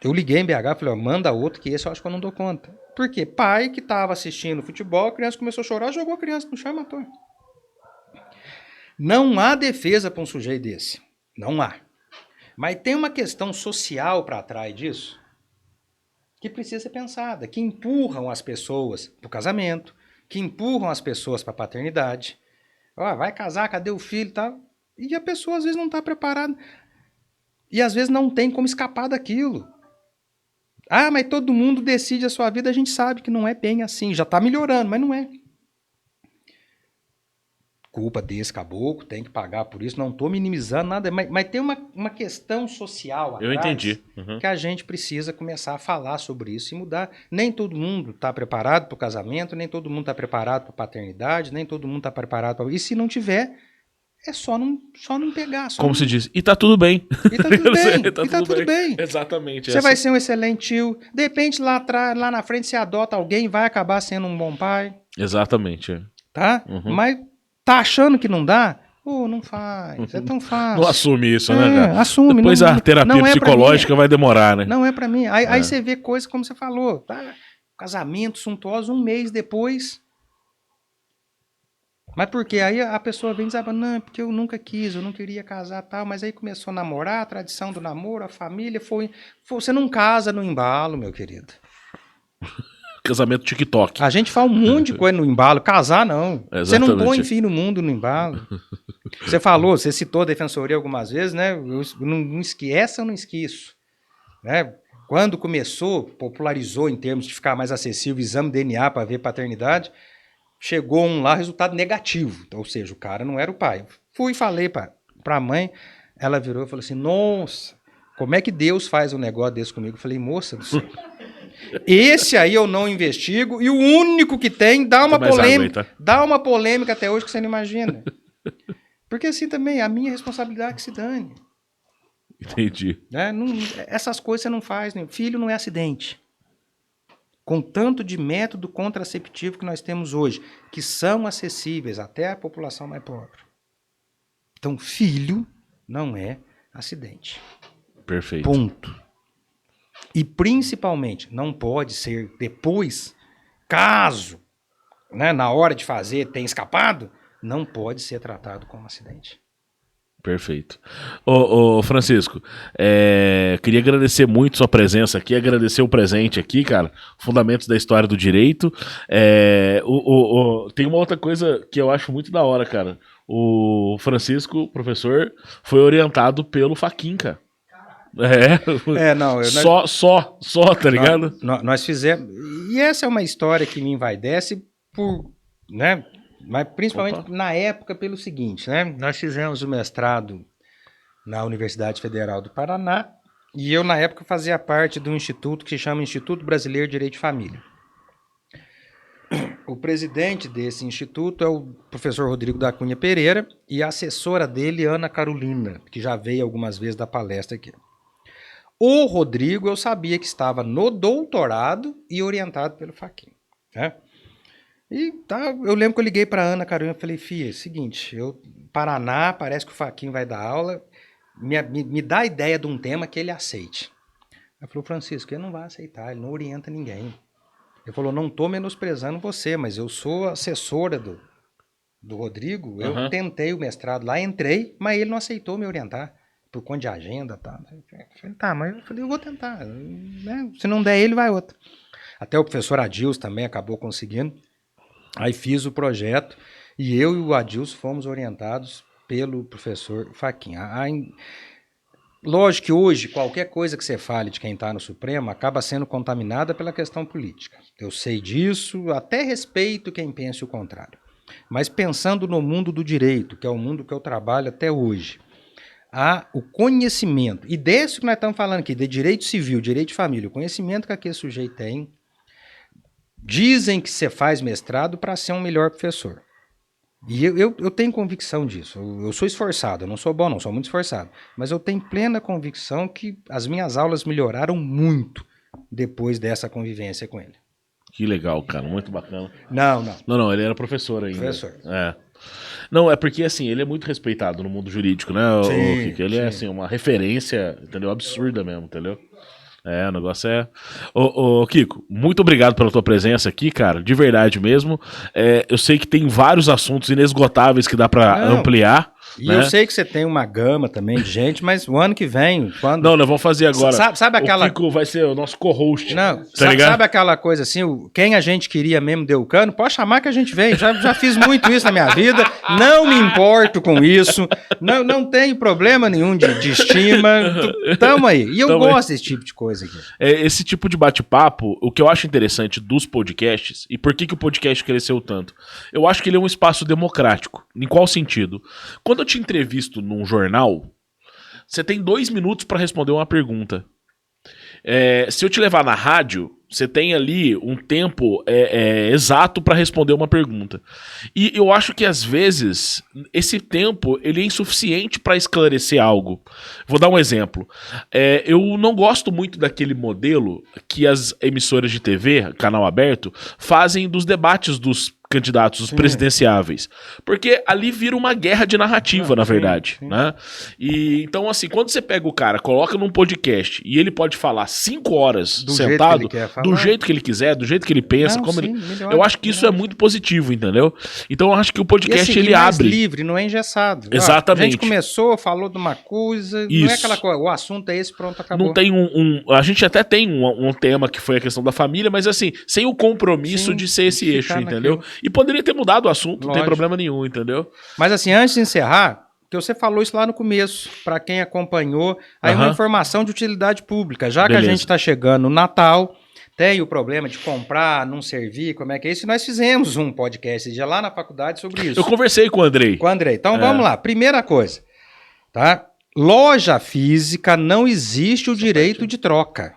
liguei em BH e falei, manda outro que esse eu acho que eu não dou conta. Por quê? Pai que estava assistindo futebol, a criança começou a chorar, jogou a criança no chão e matou. Não há defesa para um sujeito desse. Não há. Mas tem uma questão social para trás disso que precisa ser pensada, que empurram as pessoas para o casamento, que empurram as pessoas para a paternidade. Vai casar, cadê o filho e tal? E a pessoa às vezes não está preparada. E às vezes não tem como escapar daquilo. Mas todo mundo decide a sua vida, a gente sabe que não é bem assim. Já está melhorando, mas não é. Culpa desse caboclo, tem que pagar por isso. Não estou minimizando nada, mas tem uma questão social atrás. Eu entendi. Uhum. Que a gente precisa começar a falar sobre isso e mudar. Nem todo mundo está preparado para o casamento, nem todo mundo está preparado para a paternidade, nem todo mundo está preparado para... E se não tiver... É só não pegar. Como se diz, e tá tudo bem. E tá tudo bem. tá tudo bem. Exatamente. Você vai ser um excelente tio. De repente, lá na frente, você adota alguém, vai acabar sendo um bom pai. Exatamente. Tá? Uhum. Mas tá achando que não dá? Não faz. É tão fácil. Não assume isso, né, cara? Assume. Depois a terapia psicológica vai demorar, né? Não é pra mim. Aí você vê coisas como você falou. Tá? Casamento suntuoso, 1 mês depois... Mas por quê? Aí a pessoa vem e diz, não, porque eu nunca quis, eu não queria casar tal, mas aí começou a namorar, a tradição do namoro, a família, você não casa no embalo, meu querido. Casamento TikTok. A gente fala um monte de coisa no embalo, casar não. Exatamente. Você não põe fim no mundo no embalo. Você citou a defensoria algumas vezes, né? Essa eu não esqueço. Né? Quando começou, popularizou em termos de ficar mais acessível o exame DNA para ver paternidade, chegou lá, resultado negativo. Ou seja, o cara não era o pai. Fui e falei para a mãe, ela virou e falou assim, nossa, como é que Deus faz um negócio desse comigo? Eu falei, moça do céu, esse aí eu não investigo e o único que tem dá uma polêmica até hoje que você não imagina. Porque assim também, a minha responsabilidade é que se dane. Entendi. Essas coisas você não faz, né? Filho não é acidente. Com tanto de método contraceptivo que nós temos hoje, que são acessíveis até à população mais pobre. Então, filho não é acidente. Perfeito. Ponto. E, principalmente, não pode ser depois, caso, né, na hora de fazer, tenha escapado, não pode ser tratado como acidente. Perfeito. Ô Francisco, queria agradecer muito sua presença aqui, agradecer o presente aqui, cara, Fundamentos da História do Direito. Tem uma outra coisa que eu acho muito da hora, cara. O Francisco, professor, foi orientado pelo Fachin, cara. Só, tá ligado? Nós fizemos, e essa é uma história que me envaidece mas principalmente na época pelo seguinte, né? Nós fizemos o mestrado na Universidade Federal do Paraná, e eu, na época, fazia parte de um instituto que se chama Instituto Brasileiro de Direito de Família. O presidente desse instituto é o professor Rodrigo da Cunha Pereira e a assessora dele, Ana Carolina, que já veio algumas vezes da palestra aqui. O Rodrigo, eu sabia que estava no doutorado e orientado pelo Fachin, né? E tá, eu lembro que eu liguei para Ana Carolina e falei, filha, é o seguinte, Paraná, parece que o Fachin vai dar aula, me dá a ideia de um tema que ele aceite. Ela falou, Francisco, ele não vai aceitar, ele não orienta ninguém. Ele falou, não estou menosprezando você, mas eu sou assessora do Rodrigo, eu tentei o mestrado lá, entrei, mas ele não aceitou me orientar, por conta de agenda, tá? Eu falei, tá, mas eu vou tentar, né? Se não der ele, vai outro. Até o professor Adilson também acabou conseguindo, aí fiz o projeto, e eu e o Adilson fomos orientados pelo professor Fachin. Lógico que hoje, qualquer coisa que você fale de quem está no Supremo acaba sendo contaminada pela questão política. Eu sei disso, até respeito quem pense o contrário. Mas pensando no mundo do direito, que é o mundo que eu trabalho até hoje, há o conhecimento, e desse que nós estamos falando aqui, de direito civil, direito de família, o conhecimento que aquele sujeito tem, dizem que você faz mestrado para ser um melhor professor. E eu tenho convicção disso. Eu sou esforçado, eu não sou bom, não, sou muito esforçado. Mas eu tenho plena convicção que as minhas aulas melhoraram muito depois dessa convivência com ele. Que legal, cara, muito bacana. Não, ele era professor ainda. Professor. É. Não, é porque assim, ele é muito respeitado no mundo jurídico, né? Sim, ele é assim, uma referência, entendeu? Absurda mesmo, entendeu? O negócio é... Ô, Kiko, muito obrigado pela tua presença aqui, cara, de verdade mesmo. Eu sei que tem vários assuntos inesgotáveis que dá pra ampliar. E né? eu sei que você tem uma gama também de gente, mas o ano que vem, quando... Não, nós vamos fazer agora. Sabe aquela... O Kiko vai ser o nosso co-host. Não, sabe aquela coisa assim, quem a gente queria mesmo deu o cano, pode chamar que a gente vem. Já fiz muito isso na minha vida, não me importo com isso, não tenho problema nenhum de estima, tamo aí. E eu gosto desse tipo de coisa aqui. Esse tipo de bate-papo, o que eu acho interessante dos podcasts, e por que o podcast cresceu tanto? Eu acho que ele é um espaço democrático. Em qual sentido? Quando eu te entrevisto num jornal, você tem 2 minutos para responder uma pergunta. Se eu te levar na rádio, você tem ali um tempo exato para responder uma pergunta. E eu acho que às vezes esse tempo ele é insuficiente para esclarecer algo. Vou dar um exemplo. Eu não gosto muito daquele modelo que as emissoras de TV, canal aberto, fazem dos debates dos candidatos, os presidenciáveis. Porque ali vira uma guerra de narrativa, na verdade. Sim. Né? E, então, assim, quando você pega o cara, coloca num podcast e ele pode falar 5 horas sentado, do jeito que ele quiser, do jeito que ele pensa, eu acho que isso é muito positivo, entendeu? Então eu acho que o podcast assim, ele abre. Livre, não é engessado. Exatamente. A gente começou, falou de uma coisa, isso. Não é aquela coisa, o assunto é esse, pronto, acabou. Não tem a gente até tem um tema que foi a questão da família, mas assim, sem o compromisso de ser esse eixo, entendeu? E poderia ter mudado o assunto, não tem problema nenhum, entendeu? Mas assim, antes de encerrar, que você falou isso lá no começo, para quem acompanhou, aí uma informação de utilidade pública, já que a gente está chegando no Natal, tem o problema de comprar, não servir, como é que é isso, e nós fizemos um podcast já lá na faculdade sobre isso. Eu conversei com o Andrei. Então vamos lá, primeira coisa, tá? Loja física não existe o direito de troca,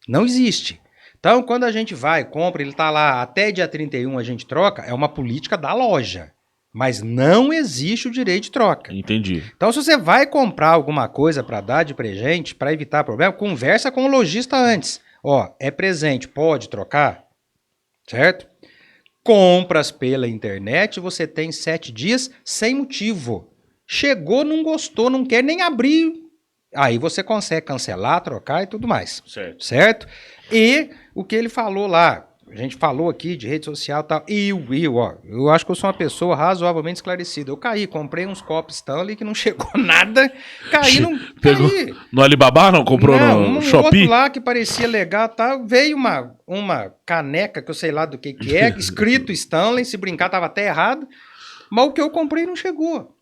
não existe. Então, quando a gente vai, compra, ele está lá, até dia 31 a gente troca, é uma política da loja. Mas não existe o direito de troca. Entendi. Então, se você vai comprar alguma coisa para dar de presente, para evitar problema, conversa com o lojista antes. É presente, pode trocar? Certo? Compras pela internet, você tem 7 dias sem motivo. Chegou, não gostou, não quer nem abrir. Aí você consegue cancelar, trocar e tudo mais. Certo? E o que ele falou lá, a gente falou aqui de rede social e tal, eu acho que eu sou uma pessoa razoavelmente esclarecida. Eu comprei uns copos Stanley que não chegou nada, Pegou no Alibaba, não? Comprou no Shopee? Outro lá que parecia legal, tal, veio uma caneca que eu sei lá do que é, escrito Stanley, se brincar tava até errado, mas o que eu comprei não chegou.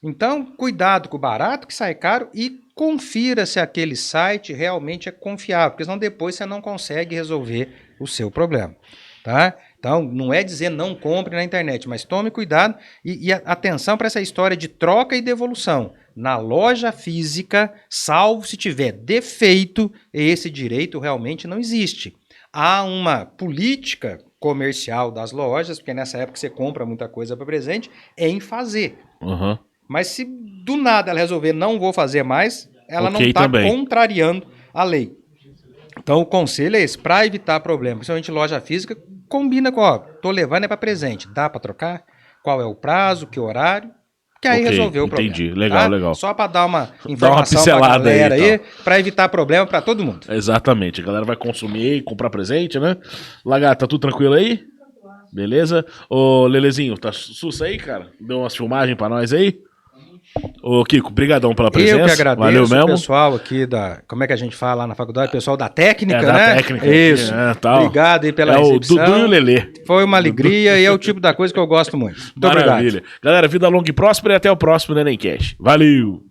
Então, cuidado com o barato que sai caro e confira se aquele site realmente é confiável, porque senão depois você não consegue resolver o seu problema, tá? Então, não é dizer não compre na internet, mas tome cuidado e atenção para essa história de troca e devolução. na loja física, salvo se tiver defeito, esse direito realmente não existe. Há uma política comercial das lojas, porque nessa época você compra muita coisa para presente, em fazer. Uhum. Mas se do nada ela resolver não vou fazer mais, ela não está contrariando a lei. Então o conselho é esse, para evitar problema, principalmente loja física, combina com, ó, tô levando é para presente, dá para trocar? Qual é o prazo, que horário? Que aí resolveu o problema. Entendi, legal, tá? Legal. Só para dar uma informação para a galera aí, para evitar problema para todo mundo. Exatamente, a galera vai consumir, comprar presente, né? Lagarto, tá tudo tranquilo aí? Beleza? Ô, Lelezinho, tá sussa aí, cara? Deu umas filmagens pra nós aí? Ô, Kiko, brigadão pela presença. Eu que agradeço. Valeu mesmo. O pessoal aqui da... Como é que a gente fala lá na faculdade? O pessoal da técnica, da né? Técnica. Isso. Tal. Obrigado aí pela recepção. É o Dudu e o Lelê. Foi uma alegria e é o tipo da coisa que eu gosto muito. Muito Maravilha. obrigado. Galera, vida longa e próspera e até o próximo Nenemcast. Valeu!